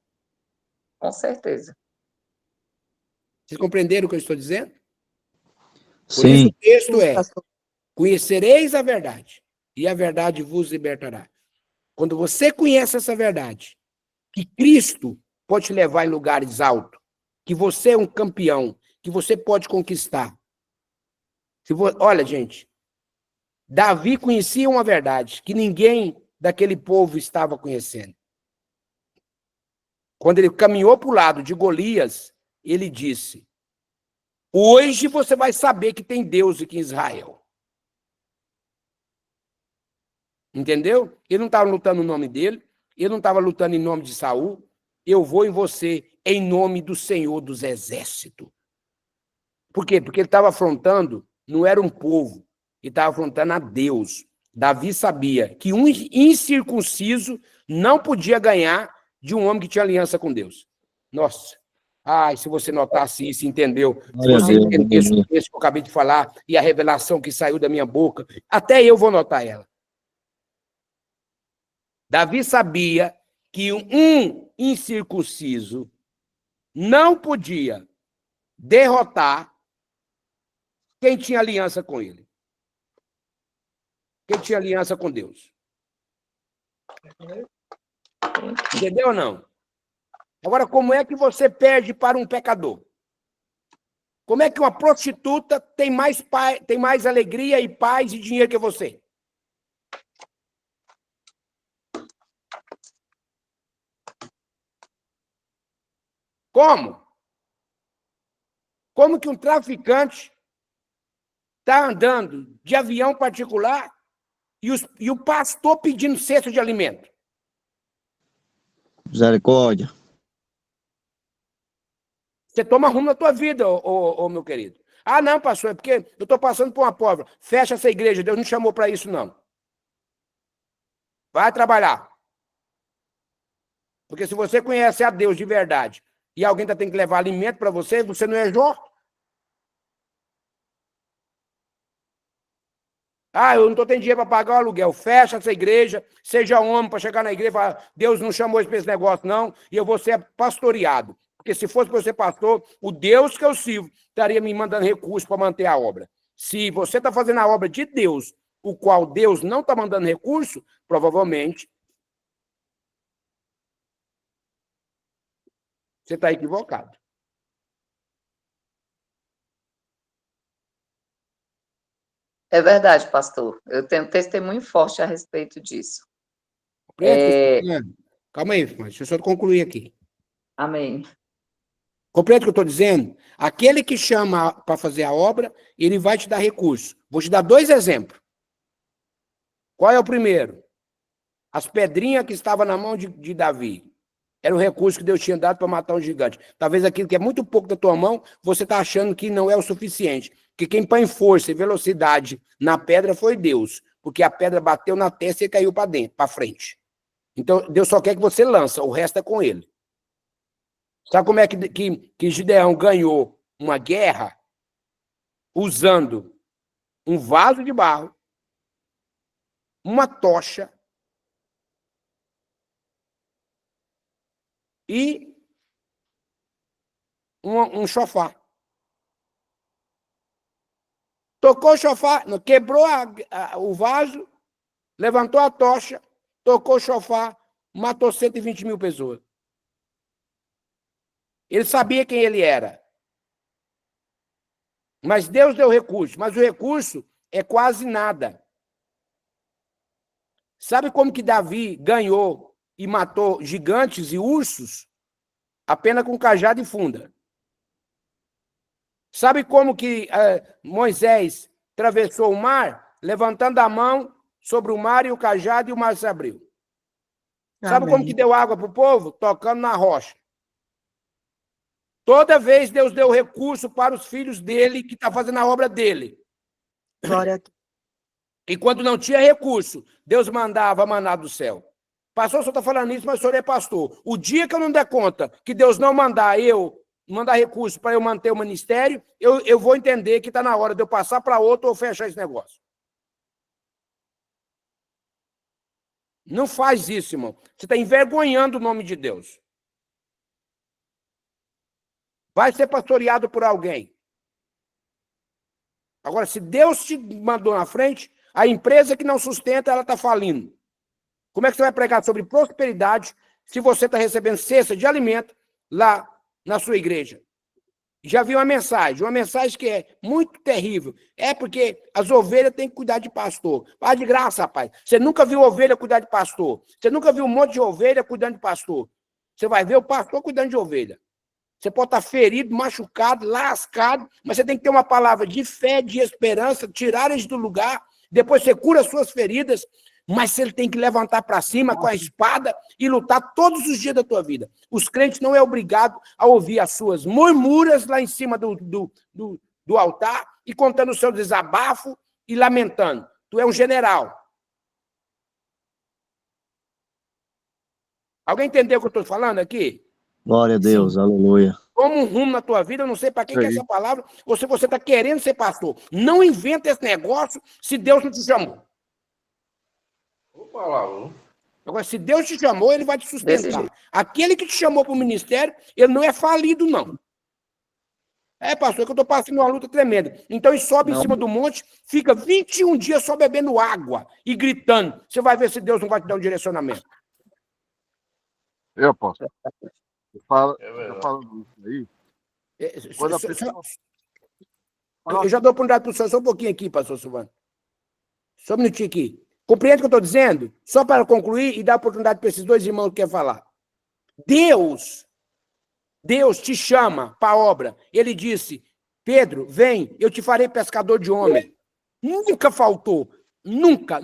Com certeza. Vocês compreenderam o que eu estou dizendo? Por Sim. isso o texto é: conhecereis a verdade, e a verdade vos libertará. Quando você conhece essa verdade, que Cristo pode te levar em lugares altos, que você é um campeão, que você pode conquistar. Olha, gente, Davi conhecia uma verdade que ninguém daquele povo estava conhecendo. Quando ele caminhou para o lado de Golias, ele disse: hoje você vai saber que tem Deus aqui em Israel. Entendeu? Ele não estava lutando no nome dele, ele não estava lutando em nome de Saul. Eu vou em você em nome do Senhor dos Exércitos. Por quê? Porque ele estava afrontando, não era um povo, ele estava afrontando a Deus. Davi sabia que um incircunciso não podia ganhar de um homem que tinha aliança com Deus. Nossa! Ai, se você notasse isso, entendeu? Se você entendesse o texto que eu acabei de falar e a revelação que saiu da minha boca, até eu vou notar ela. Davi sabia que um incircunciso não podia derrotar quem tinha aliança com ele? Quem tinha aliança com Deus? Entendeu ou não? Agora, como é que você perde para um pecador? Como é que uma prostituta tem mais alegria e paz e dinheiro que você? Como? Como que um traficante está andando de avião particular e o pastor pedindo cesto de alimento? Misericórdia. Você toma rumo na tua vida, meu querido. Ah, não, pastor, é porque eu estou passando por uma prova. Fecha essa igreja, Deus não chamou para isso, não. Vai trabalhar. Porque se você conhece a Deus de verdade e alguém tem que levar alimento para você, você não é Jó? Ah, eu não estou tendo dinheiro para pagar o aluguel. Fecha essa igreja, seja homem para chegar na igreja e falar, Deus não chamou para esse negócio, não, e eu vou ser pastoreado. Porque se fosse para eu ser pastor, o Deus que eu sirvo estaria me mandando recursos para manter a obra. Se você está fazendo a obra de Deus, o qual Deus não está mandando recurso, provavelmente você está equivocado. É verdade, pastor. Eu tenho testemunho forte a respeito disso. Calma aí, mas deixa eu só concluir aqui. Amém. Compreende o que eu estou dizendo? Aquele que chama para fazer a obra, ele vai te dar recurso. Vou te dar 2 exemplos. Qual é o primeiro? As pedrinhas que estavam na mão de Davi. Era o recurso que Deus tinha dado para matar um gigante. Talvez aquilo que é muito pouco da tua mão, você está achando que não é o suficiente. Porque quem põe força e velocidade na pedra foi Deus. Porque a pedra bateu na testa e caiu para dentro, para frente. Então, Deus só quer que você lança, o resto é com ele. Sabe como é que Gideão ganhou uma guerra? Usando um vaso de barro, uma tocha e um chofar. Tocou o chofar, quebrou o vaso, levantou a tocha, tocou o chofar, matou 120 mil pessoas. Ele sabia quem ele era. Mas Deus deu recurso. Mas o recurso é quase nada. Sabe como que Davi ganhou e matou gigantes e ursos? Apenas com cajado e funda. Sabe como que Moisés atravessou o mar? Levantando a mão sobre o mar e o cajado e o mar se abriu. Sabe como que deu água para o povo? Tocando na rocha. Toda vez Deus deu recurso para os filhos dele, que está fazendo a obra dele. Glória a Deus. E quando não tinha recurso, Deus mandava maná do céu. Pastor, o senhor está falando isso, mas o senhor é pastor. O dia que eu não der conta que Deus não mandar recurso para eu manter o ministério, eu vou entender que está na hora de eu passar para outro ou fechar esse negócio. Não faz isso, irmão. Você está envergonhando o nome de Deus. Vai ser pastoreado por alguém. Agora, se Deus te mandou na frente, a empresa que não sustenta, ela está falindo. Como é que você vai pregar sobre prosperidade se você está recebendo cesta de alimento lá na sua igreja? Já vi uma mensagem que é muito terrível. É porque as ovelhas têm que cuidar de pastor. Para de graça, rapaz. Você nunca viu ovelha cuidar de pastor. Você nunca viu um monte de ovelha cuidando de pastor. Você vai ver o pastor cuidando de ovelha. Você pode estar ferido, machucado, lascado, mas você tem que ter uma palavra de fé, de esperança, tirar eles do lugar, depois você cura as suas feridas, mas você tem que levantar para cima com a espada e lutar todos os dias da tua vida. Os crentes não é obrigado a ouvir as suas murmuras lá em cima do altar e contando o seu desabafo e lamentando. Tu é um general. Alguém entendeu o que eu estou falando aqui? Glória a Deus, aleluia. Toma um rumo na tua vida, eu não sei para quem que é essa palavra, ou se você está querendo ser pastor. Não inventa esse negócio se Deus não te chamou. Agora, se Deus te chamou, ele vai te sustentar. Aquele que te chamou para o ministério, ele não é falido, não. É, pastor, é que eu estou passando uma luta tremenda. Então ele sobe em Não. cima do monte, fica 21 dias só bebendo água e gritando. Você vai ver se Deus não vai te dar um direcionamento. Eu posso. Eu falando isso aí, quando a pessoa... Eu já dou oportunidade para o senhor só um pouquinho aqui, pastor Silvano. Só um minutinho aqui. Compreende o que eu estou dizendo? Só para concluir e dar oportunidade para esses dois irmãos que querem falar. Deus te chama para a obra. Ele disse, Pedro, vem, eu te farei pescador de homem. Nunca faltou. Nunca.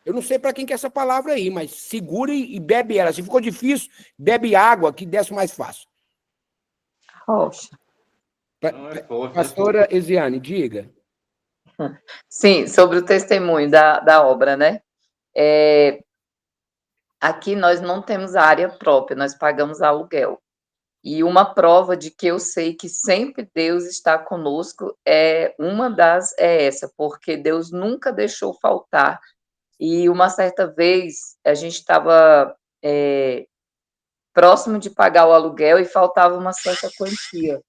Eu não sei para quem que é essa palavra aí, mas segure e bebe ela. Se ficou difícil, bebe água, que desce mais fácil. Rocha. Pastora Esiane, diga. Sim, sobre o testemunho da obra, né? Aqui nós não temos área própria, nós pagamos aluguel. E uma prova de que eu sei que sempre Deus está conosco é essa, porque Deus nunca deixou faltar. E uma certa vez a gente estava próximo de pagar o aluguel e faltava uma certa quantia.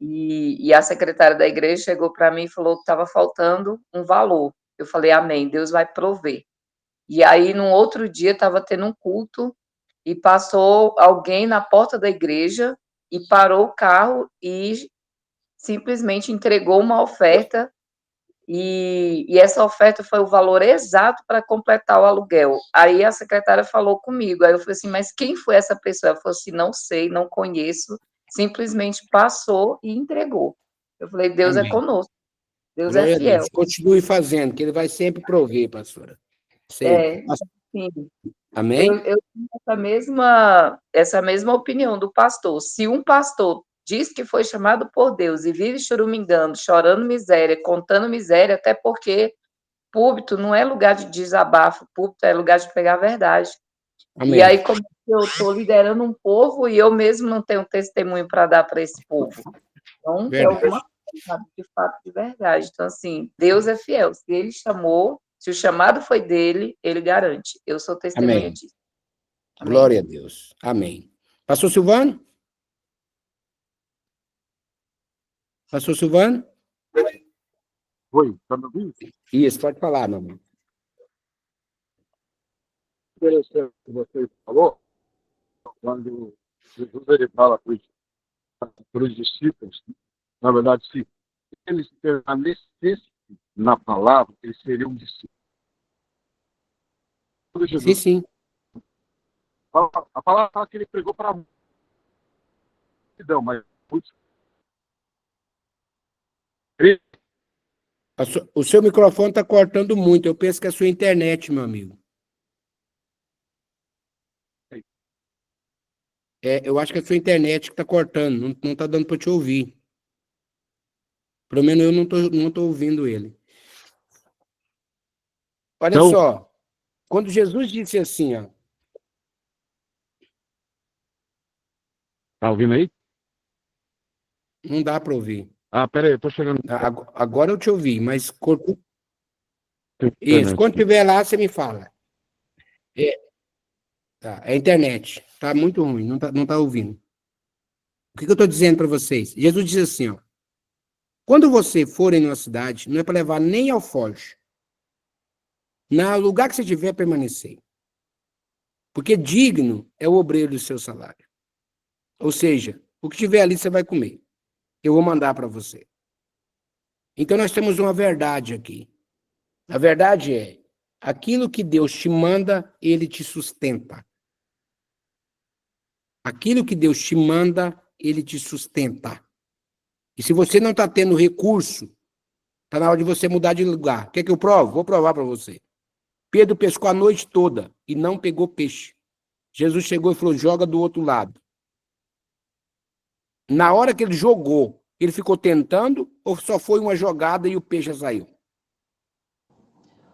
E a secretária da igreja chegou para mim e falou que estava faltando um valor. Eu falei, amém, Deus vai prover. E aí, num outro dia, estava tendo um culto e passou alguém na porta da igreja e parou o carro e simplesmente entregou uma oferta e essa oferta foi o valor exato para completar o aluguel. Aí a secretária falou comigo, aí eu falei assim, mas quem foi essa pessoa? Ela falou assim, não sei, não conheço, simplesmente passou e entregou. Eu falei, Deus Amém. é conosco, Deus Glória é a fiel. Deus. Continue fazendo, que ele vai sempre prover, pastora. Sempre. Sim. Amém? Eu tenho essa mesma opinião do pastor. Se um pastor diz que foi chamado por Deus e vive choramingando, chorando miséria, contando miséria, até porque púlpito não é lugar de desabafo, púlpito é lugar de pregar a verdade. Amém. E aí, como eu estou liderando um povo e eu mesmo não tenho testemunho para dar para esse povo. Então, tem alguma coisa de fato de verdade. Então, assim, Deus é fiel. Se ele chamou, se o chamado foi dele, ele garante. Eu sou testemunha Amém. disso. Amém. Glória a Deus. Amém. Pastor Silvano? Pastor Silvano? Oi, tá me ouvindo? Isso, pode falar, meu irmão. Interessante o que você falou, quando Jesus ele fala para os discípulos, na verdade, se eles permanecessem na palavra, eles seriam discípulos. Quando Sim, Jesus sim. a palavra fala que ele pregou para a multidão, mas muitos... O seu microfone está cortando muito. Eu penso que é a sua internet, meu amigo. Eu acho que é a sua internet que está cortando. Não está dando para te ouvir. Pelo menos eu não tô ouvindo ele. Olha Então- só. Quando Jesus disse assim, ó. Tá ouvindo aí? Não dá para ouvir. Ah, peraí, eu tô chegando. Agora eu te ouvi, mas cortou. Isso. Quando estiver lá, você me fala. Tá, é a internet. Tá muito ruim, não tá ouvindo. O que eu estou dizendo para vocês? Jesus diz assim, ó. Quando você for em uma cidade, não é para levar nem alforje. No lugar que você tiver, permanecer. Porque digno é o obreiro do seu salário. Ou seja, o que tiver ali você vai comer. Eu vou mandar para você. Então nós temos uma verdade aqui. A verdade é, aquilo que Deus te manda, ele te sustenta. Aquilo que Deus te manda, ele te sustenta. E se você não está tendo recurso, está na hora de você mudar de lugar. Quer que eu provo? Vou provar para você. Pedro pescou a noite toda e não pegou peixe. Jesus chegou e falou, joga do outro lado. Na hora que ele jogou, ele ficou tentando ou só foi uma jogada e o peixe saiu?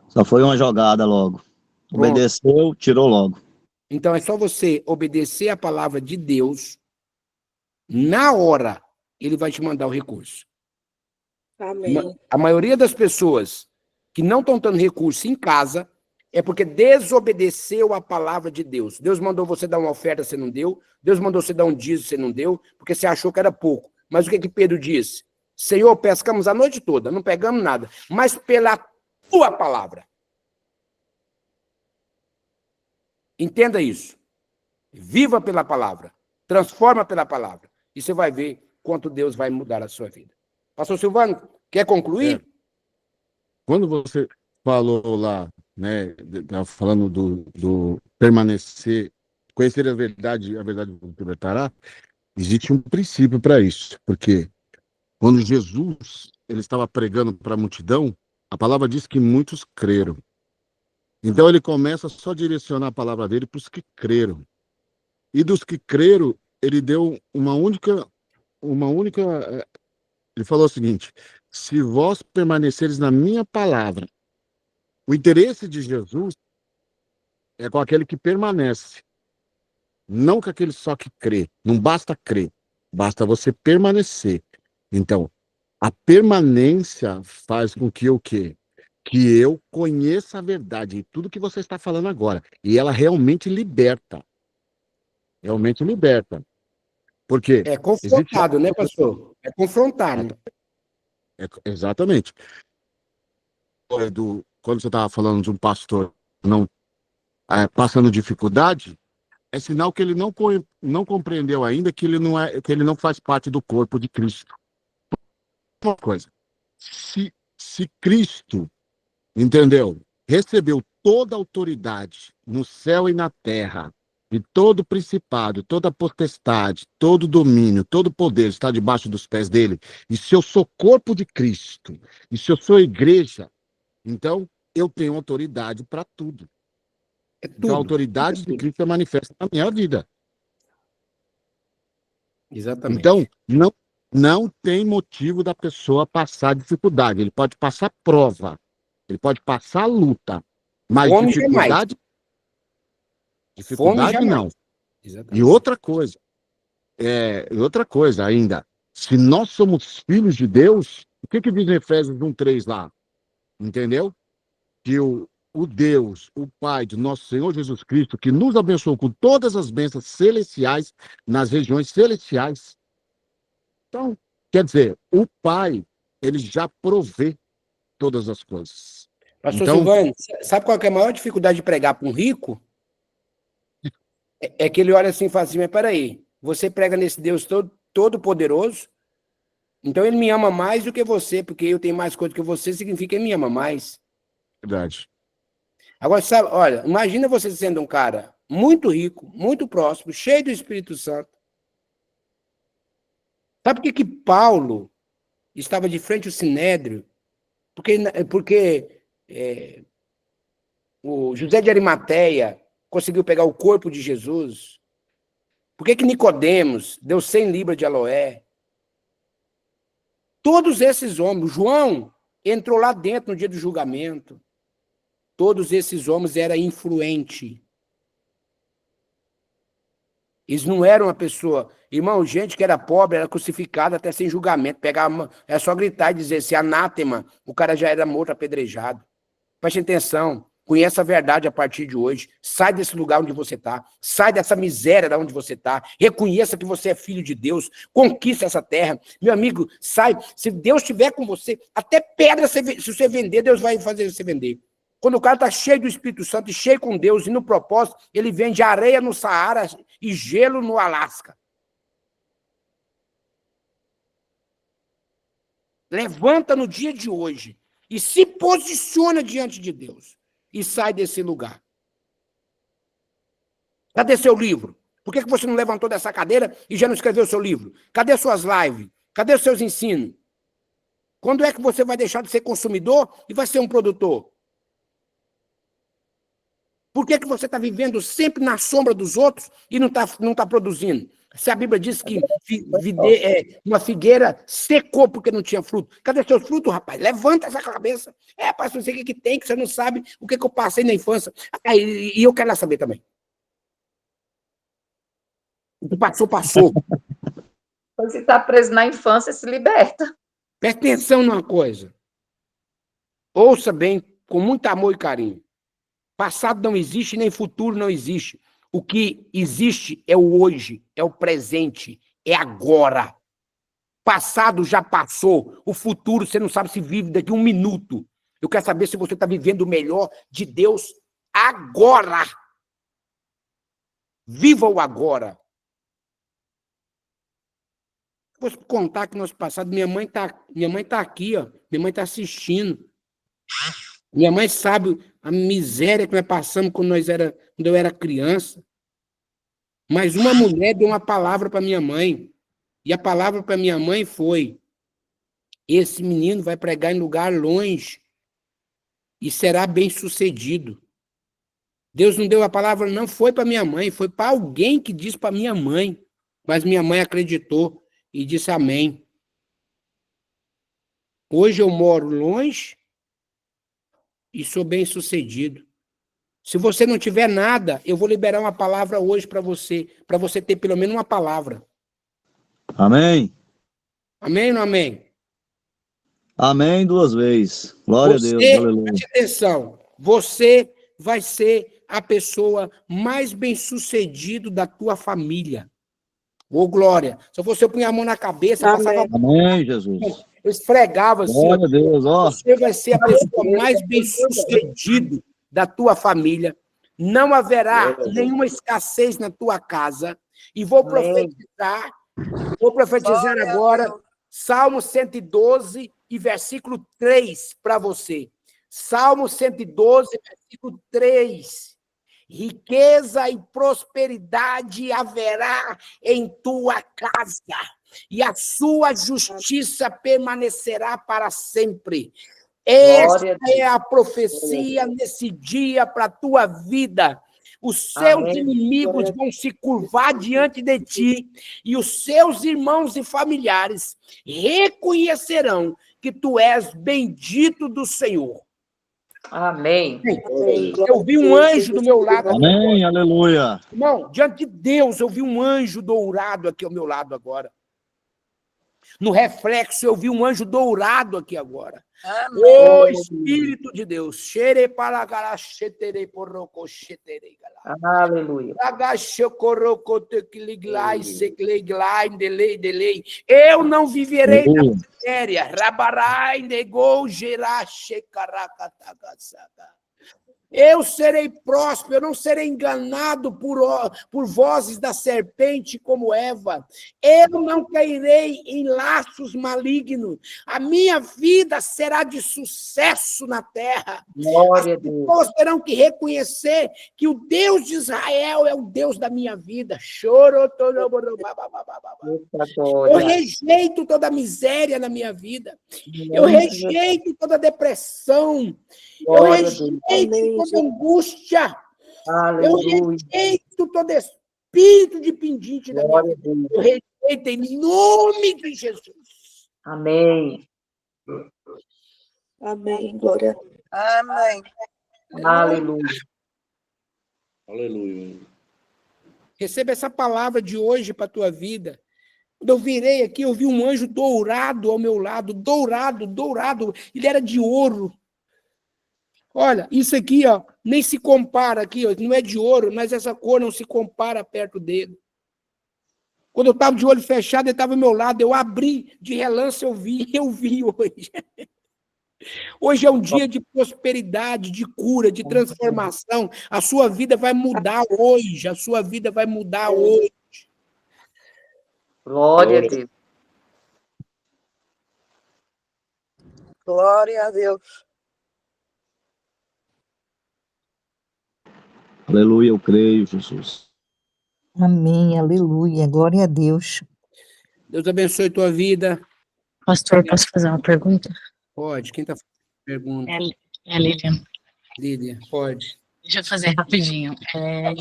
Só foi uma jogada logo. Obedeceu, tirou logo. Então é só você obedecer a palavra de Deus. Na hora, ele vai te mandar o recurso. Amém. A maioria das pessoas que não estão tendo recurso em casa é porque desobedeceu a palavra de Deus. Deus mandou você dar uma oferta, você não deu. Deus mandou você dar um dízimo, você não deu, porque você achou que era pouco. Mas o que Pedro disse? Senhor, pescamos a noite toda, não pegamos nada, mas pela tua palavra. Entenda isso. Viva pela palavra. Transforma pela palavra. E você vai ver quanto Deus vai mudar a sua vida. Pastor Silvano, quer concluir? Quando você falou lá, né, falando do permanecer, conhecer a verdade vos libertará, existe um princípio para isso, porque quando Jesus ele estava pregando para a multidão, a palavra diz que muitos creram. Então ele começa só a direcionar a palavra dele para os que creram. E dos que creram, ele deu uma única, ele falou o seguinte: se vós permaneceres na minha palavra, o interesse de Jesus é com aquele que permanece, não com aquele só que crê. Não basta crer, basta você permanecer. Então, a permanência faz com que o quê? Que eu conheça a verdade, e tudo que você está falando agora. E ela realmente liberta. Realmente liberta. Porque É confrontado, né, pastor? É confrontar, né? Exatamente. Quando você estava falando de um pastor não passando dificuldade, é sinal que ele não compreendeu ainda que ele não faz parte do corpo de Cristo. Uma coisa, se Cristo, entendeu, recebeu toda a autoridade no céu e na terra, e todo principado, toda potestade, todo domínio, todo poder está debaixo dos pés dele, e se eu sou corpo de Cristo, e se eu sou igreja, então eu tenho autoridade para tudo. É tudo. Então a autoridade de Cristo é manifesta na minha vida. Exatamente. Então, não tem motivo da pessoa passar dificuldade. Ele pode passar prova, ele pode passar luta, mas Fome dificuldade jamais. não. Exatamente. E outra coisa ainda, se nós somos filhos de Deus, o que diz em Efésios 1:3 lá? Entendeu? Que o Deus, o Pai de nosso Senhor Jesus Cristo, que nos abençoou com todas as bênçãos celestiais, nas regiões celestiais. Então, quer dizer, o Pai, ele já provê todas as coisas. Pastor Então, Silvano, sabe qual que é a maior dificuldade de pregar para um rico? É que ele olha assim e fala assim, mas peraí, você prega nesse Deus todo poderoso, então ele me ama mais do que você, porque eu tenho mais coisa que você, significa que ele me ama mais. verdade. Agora, sabe, olha, imagina você sendo um cara muito rico, muito próximo, cheio do Espírito Santo. Sabe por que Paulo estava de frente ao Sinédrio? Porque o José de Arimateia conseguiu pegar o corpo de Jesus. Por que Nicodemos deu 100 libras de aloé? Todos esses homens, João entrou lá dentro no dia do julgamento. Todos esses homens eram influentes. Eles não eram uma pessoa... Irmão, gente que era pobre, era crucificada até sem julgamento. Era só gritar e dizer assim, anátema, o cara já era morto, apedrejado. Preste atenção, conheça a verdade a partir de hoje. Sai desse lugar onde você está. Sai dessa miséria de onde você está. Reconheça que você é filho de Deus. Conquista essa terra. Meu amigo, sai. Se Deus estiver com você, até pedra, se você vender, Deus vai fazer você vender. Quando o cara está cheio do Espírito Santo e cheio com Deus e no propósito, ele vende areia no Saara e gelo no Alasca. Levanta no dia de hoje e se posiciona diante de Deus e sai desse lugar. Cadê seu livro? Por que você não levantou dessa cadeira e já não escreveu seu livro? Cadê suas lives? Cadê os seus ensinos? Quando é que você vai deixar de ser consumidor e vai ser um produtor? Por que você está vivendo sempre na sombra dos outros e não tá produzindo? Se a Bíblia diz que uma figueira secou porque não tinha fruto. Cadê seus frutos, rapaz? Levanta essa cabeça. Pastor, não sei o que tem, que você não sabe o que eu passei na infância. E eu quero lá saber também. O que passou. Se está preso na infância, se liberta. Presta atenção numa coisa. Ouça bem, com muito amor e carinho. Passado não existe, nem futuro não existe. O que existe é o hoje, é o presente, é agora. Passado já passou, o futuro você não sabe se vive daqui a um minuto. Eu quero saber se você está vivendo o melhor de Deus agora. Viva o agora. Vou contar que nosso passado, minha mãe tá aqui, ó. Minha mãe está assistindo. Minha mãe sabe a miséria que nós passamos quando eu era criança. Mas uma mulher deu uma palavra para minha mãe. E a palavra para minha mãe foi: esse menino vai pregar em lugar longe e será bem-sucedido. Deus não deu a palavra, não foi para minha mãe, foi para alguém que disse para minha mãe. Mas minha mãe acreditou e disse amém. Hoje eu moro longe e sou bem-sucedido. Se você não tiver nada, eu vou liberar uma palavra hoje para você ter pelo menos uma palavra. Amém. Amém ou não amém? Amém 2 vezes. Glória a Deus. Aleluia. Preste atenção, você vai ser a pessoa mais bem-sucedida da tua família. Ô, Glória, se você punha a mão na cabeça, passava... Amém, Jesus. Eu esfregava assim, Glória a Deus, ó. você vai ser a pessoa mais bem-sucedida da tua família. Não haverá nenhuma escassez na tua casa. E vou profetizar agora Salmo 112 e versículo 3 para você. Salmo 112, versículo 3. Riqueza e prosperidade haverá em tua casa, e a sua justiça permanecerá para sempre. Essa é a profecia nesse dia para a tua vida. Os seus inimigos vão se curvar diante de ti, e os seus irmãos e familiares reconhecerão que tu és bendito do Senhor. Amém. Eu vi um anjo do meu lado. Amém, aleluia. Irmão, diante de Deus, eu vi um anjo dourado aqui ao meu lado agora. No reflexo, eu vi um anjo dourado aqui agora. Ô Espírito de Deus. Aleluia. Eu não viverei na miséria. Rabarai negou gerar shekarakatakasaka. Eu serei próspero, eu não serei enganado por vozes da serpente como Eva. Eu não cairei em laços malignos. A minha vida será de sucesso na terra. Glória a As Deus. pessoas terão que reconhecer que o Deus de Israel é o Deus da minha vida. Choro. Eu rejeito toda miséria na minha vida. Eu rejeito toda depressão. Eu rejeito toda angústia. Aleluia. Eu rejeito todo espírito de pendente da minha vida. Eu rejeito em nome de Jesus. Amém. Amém, glória. Amém. Aleluia. Aleluia. Receba essa palavra de hoje para a tua vida. Quando eu virei aqui, eu vi um anjo dourado ao meu lado. Dourado, dourado. Ele era de ouro. Olha, isso aqui, ó, nem se compara aqui, ó, não é de ouro, mas essa cor não se compara perto dele. Quando eu estava de olho fechado, ele estava ao meu lado, eu abri, de relance eu vi hoje. Hoje é um dia de prosperidade, de cura, de transformação. A sua vida vai mudar hoje, a sua vida vai mudar hoje. Glória a Deus. Glória a Deus. Aleluia, eu creio, Jesus. Amém, aleluia, glória a Deus. Deus abençoe a tua vida. Pastor, posso fazer uma pergunta? Pode, quem está fazendo pergunta? É a Lilian. Lídia, pode. Deixa eu fazer rapidinho.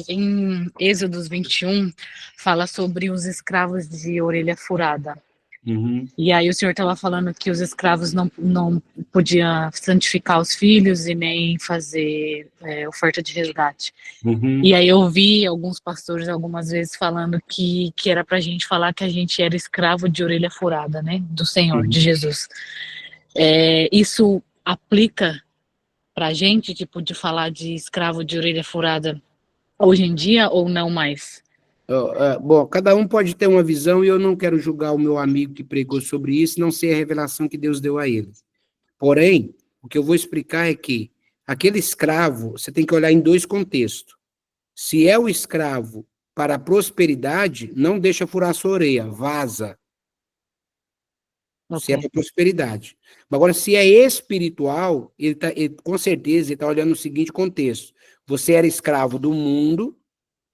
Em Êxodos 21, fala sobre os escravos de orelha furada. Uhum. E aí o senhor estava falando que os escravos não podiam santificar os filhos e nem fazer oferta de resgate. Uhum. E aí eu vi alguns pastores algumas vezes falando que era pra gente falar que a gente era escravo de orelha furada, né? Do Senhor, de Jesus. Isso aplica pra gente, tipo, de falar de escravo de orelha furada hoje em dia ou não mais? Bom, cada um pode ter uma visão e eu não quero julgar o meu amigo que pregou sobre isso, não sei a revelação que Deus deu a ele. Porém, o que eu vou explicar é que aquele escravo, você tem que olhar em dois contextos. Se é o escravo para a prosperidade, não deixa furar a sua orelha, vaza. Se é para prosperidade. Agora, se é espiritual, com certeza ele está olhando no seguinte contexto. Você era escravo do mundo,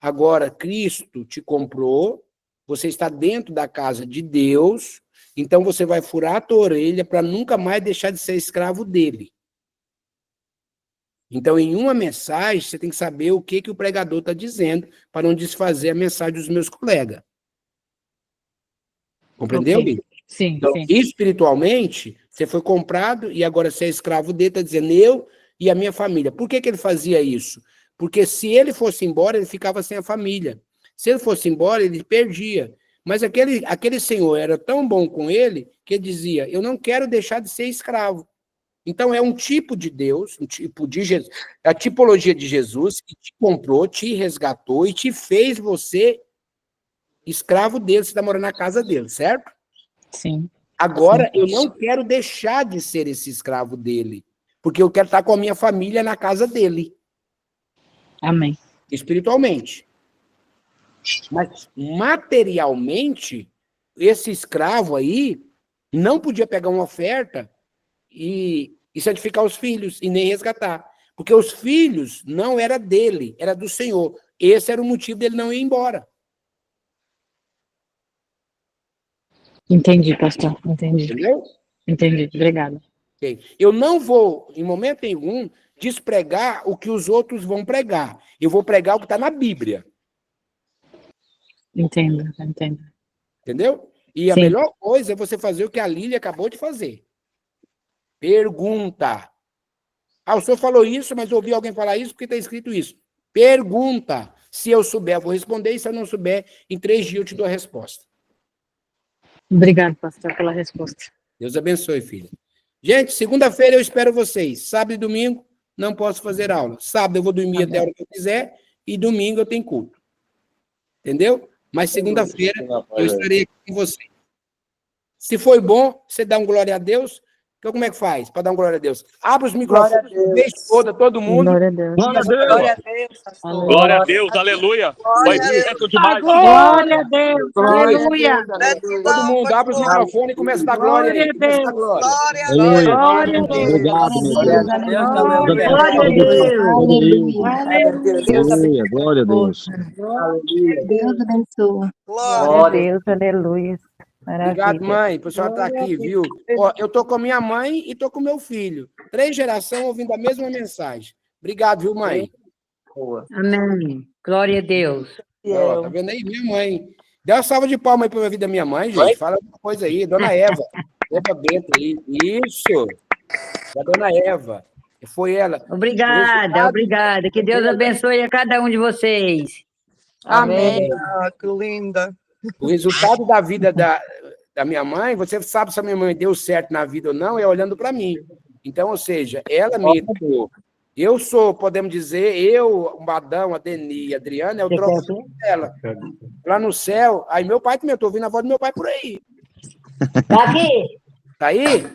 agora Cristo te comprou, você está dentro da casa de Deus, então você vai furar a tua orelha para nunca mais deixar de ser escravo dele. Então, em uma mensagem, você tem que saber o que o pregador está dizendo para não desfazer a mensagem dos meus colegas. Compreendeu, Ok. Lívia? Sim, Então, sim. espiritualmente, você foi comprado e agora você é escravo dele, está dizendo eu e a minha família. Por que ele fazia isso? Porque se ele fosse embora, ele ficava sem a família. Se ele fosse embora, ele perdia. Mas aquele senhor era tão bom com ele que ele dizia, eu não quero deixar de ser escravo. Então, é um tipo de Deus, um tipo de Jesus, a tipologia de Jesus que te comprou, te resgatou e te fez você escravo dele, você está morando na casa dele, certo? Sim. Agora, Sim. eu não quero deixar de ser esse escravo dele, porque eu quero estar com a minha família na casa dele. Amém. Espiritualmente. Mas, materialmente, esse escravo aí não podia pegar uma oferta e santificar os filhos e nem resgatar. Porque os filhos não era dele, era do Senhor. Esse era o motivo dele não ir embora. Entendi, pastor. Entendi. Entendeu? Entendi. Obrigada. Ok. Eu não vou, em momento nenhum, despregar o que os outros vão pregar. Eu vou pregar o que está na Bíblia. Entendo. Entendeu? E a Sim. melhor coisa é você fazer o que a Lília acabou de fazer. Pergunta. Ah, o senhor falou isso, mas eu ouvi alguém falar isso porque está escrito isso. Pergunta. Se eu souber, eu vou responder. E se eu não souber, em 3 dias eu te dou a resposta. Obrigado, pastor, pela resposta. Deus abençoe, filha. Gente, segunda-feira eu espero vocês. Sábado e domingo não posso fazer aula. Sábado eu vou dormir até a hora que eu quiser e domingo eu tenho culto. Entendeu? Mas segunda-feira eu estarei aqui com vocês. Se foi bom, você dá um glória a Deus. Então, como é que faz para dar um glória a Deus? Abre os microfones, vez toda, todo mundo. Glória a Deus. Glória a Deus! Glória a Deus, pastor. Glória a Deus, aleluia. Foi certo demais. Glória a Deus. Aleluia. Todo mundo, abre os microfones e começa a dar glória aí. Começa a dar glória. Glória a Aleluia! Deus. Obrigado, meu Glória Deus. a Deus, aleluia. Glória a Deus. Aleluia, glória a Deus. Deus abençoe. Glória. Glória a Deus, aleluia. Obrigado, Maravilha. mãe, por senhora estar aqui, viu? Ó, eu tô com a minha mãe e tô com meu filho. 3 gerações ouvindo a mesma mensagem. Obrigado, viu, mãe? Amém. Glória a Deus. Ó, tá vendo aí, minha mãe. Dá uma salva de palmas aí pra vida da minha mãe, gente. Fala alguma coisa aí, dona Eva. Eva Bento aí. Isso. Da dona Eva. Foi ela. Obrigada. Que Deus abençoe a cada um de vocês. Amém. Ah, que linda. O resultado da vida da minha mãe, você sabe se a minha mãe deu certo na vida ou não, é olhando para mim. Então, ou seja, ela me educou. Eu sou, podemos dizer, o Adão, a Deni, a Adriana, é o troféu dela. Lá no céu, aí meu pai também, eu tô ouvindo a voz do meu pai por aí. Tá aqui? Tá aí?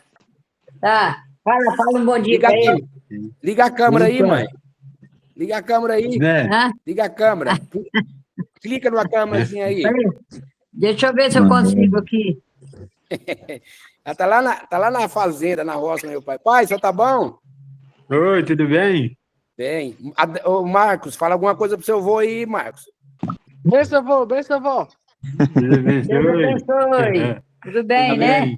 Tá. Fala um bom dia Liga pra aqui. ele. Liga a câmera aí, mãe. Liga a câmera aí. Hã? Liga a câmera. Clica numa câmerazinha aí. Deixa eu ver se eu consigo aqui. Ela tá lá na fazenda, na roça, meu pai. Pai, só tá bom? Oi, tudo bem? Bem. Ô, Marcos, fala alguma coisa pro seu avô aí, Marcos. Benção, avô, benção, avô. Deus abençoe. Tudo bem, né?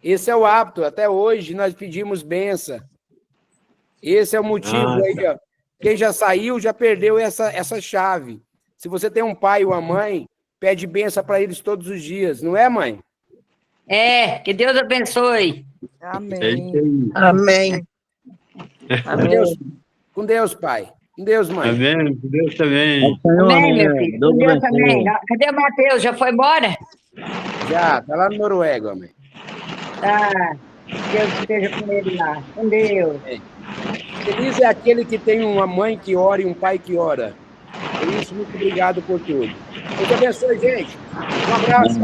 Esse é o hábito. Até hoje nós pedimos benção. Esse é o motivo aí, ó. Quem já saiu já perdeu essa chave. Se você tem um pai ou uma mãe, pede benção para eles todos os dias, não é, mãe? Que Deus abençoe. Amém. Amém. Com Deus, pai. Com Deus, mãe. Amém, com Deus também. Amém, meu filho. Com Deus também. Cadê o Matheus? Já foi embora? Já, tá lá no Noruega, mãe. Tá. Deus esteja com ele lá. Com Deus. Amém. Feliz é aquele que tem uma mãe que ora e um pai que ora. Por isso, muito obrigado por tudo. Deus abençoe, gente. Um abraço,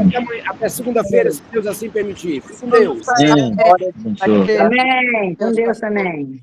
até segunda-feira, se Deus assim permitir. Fique com Deus. Amém. Amém. Com Deus também.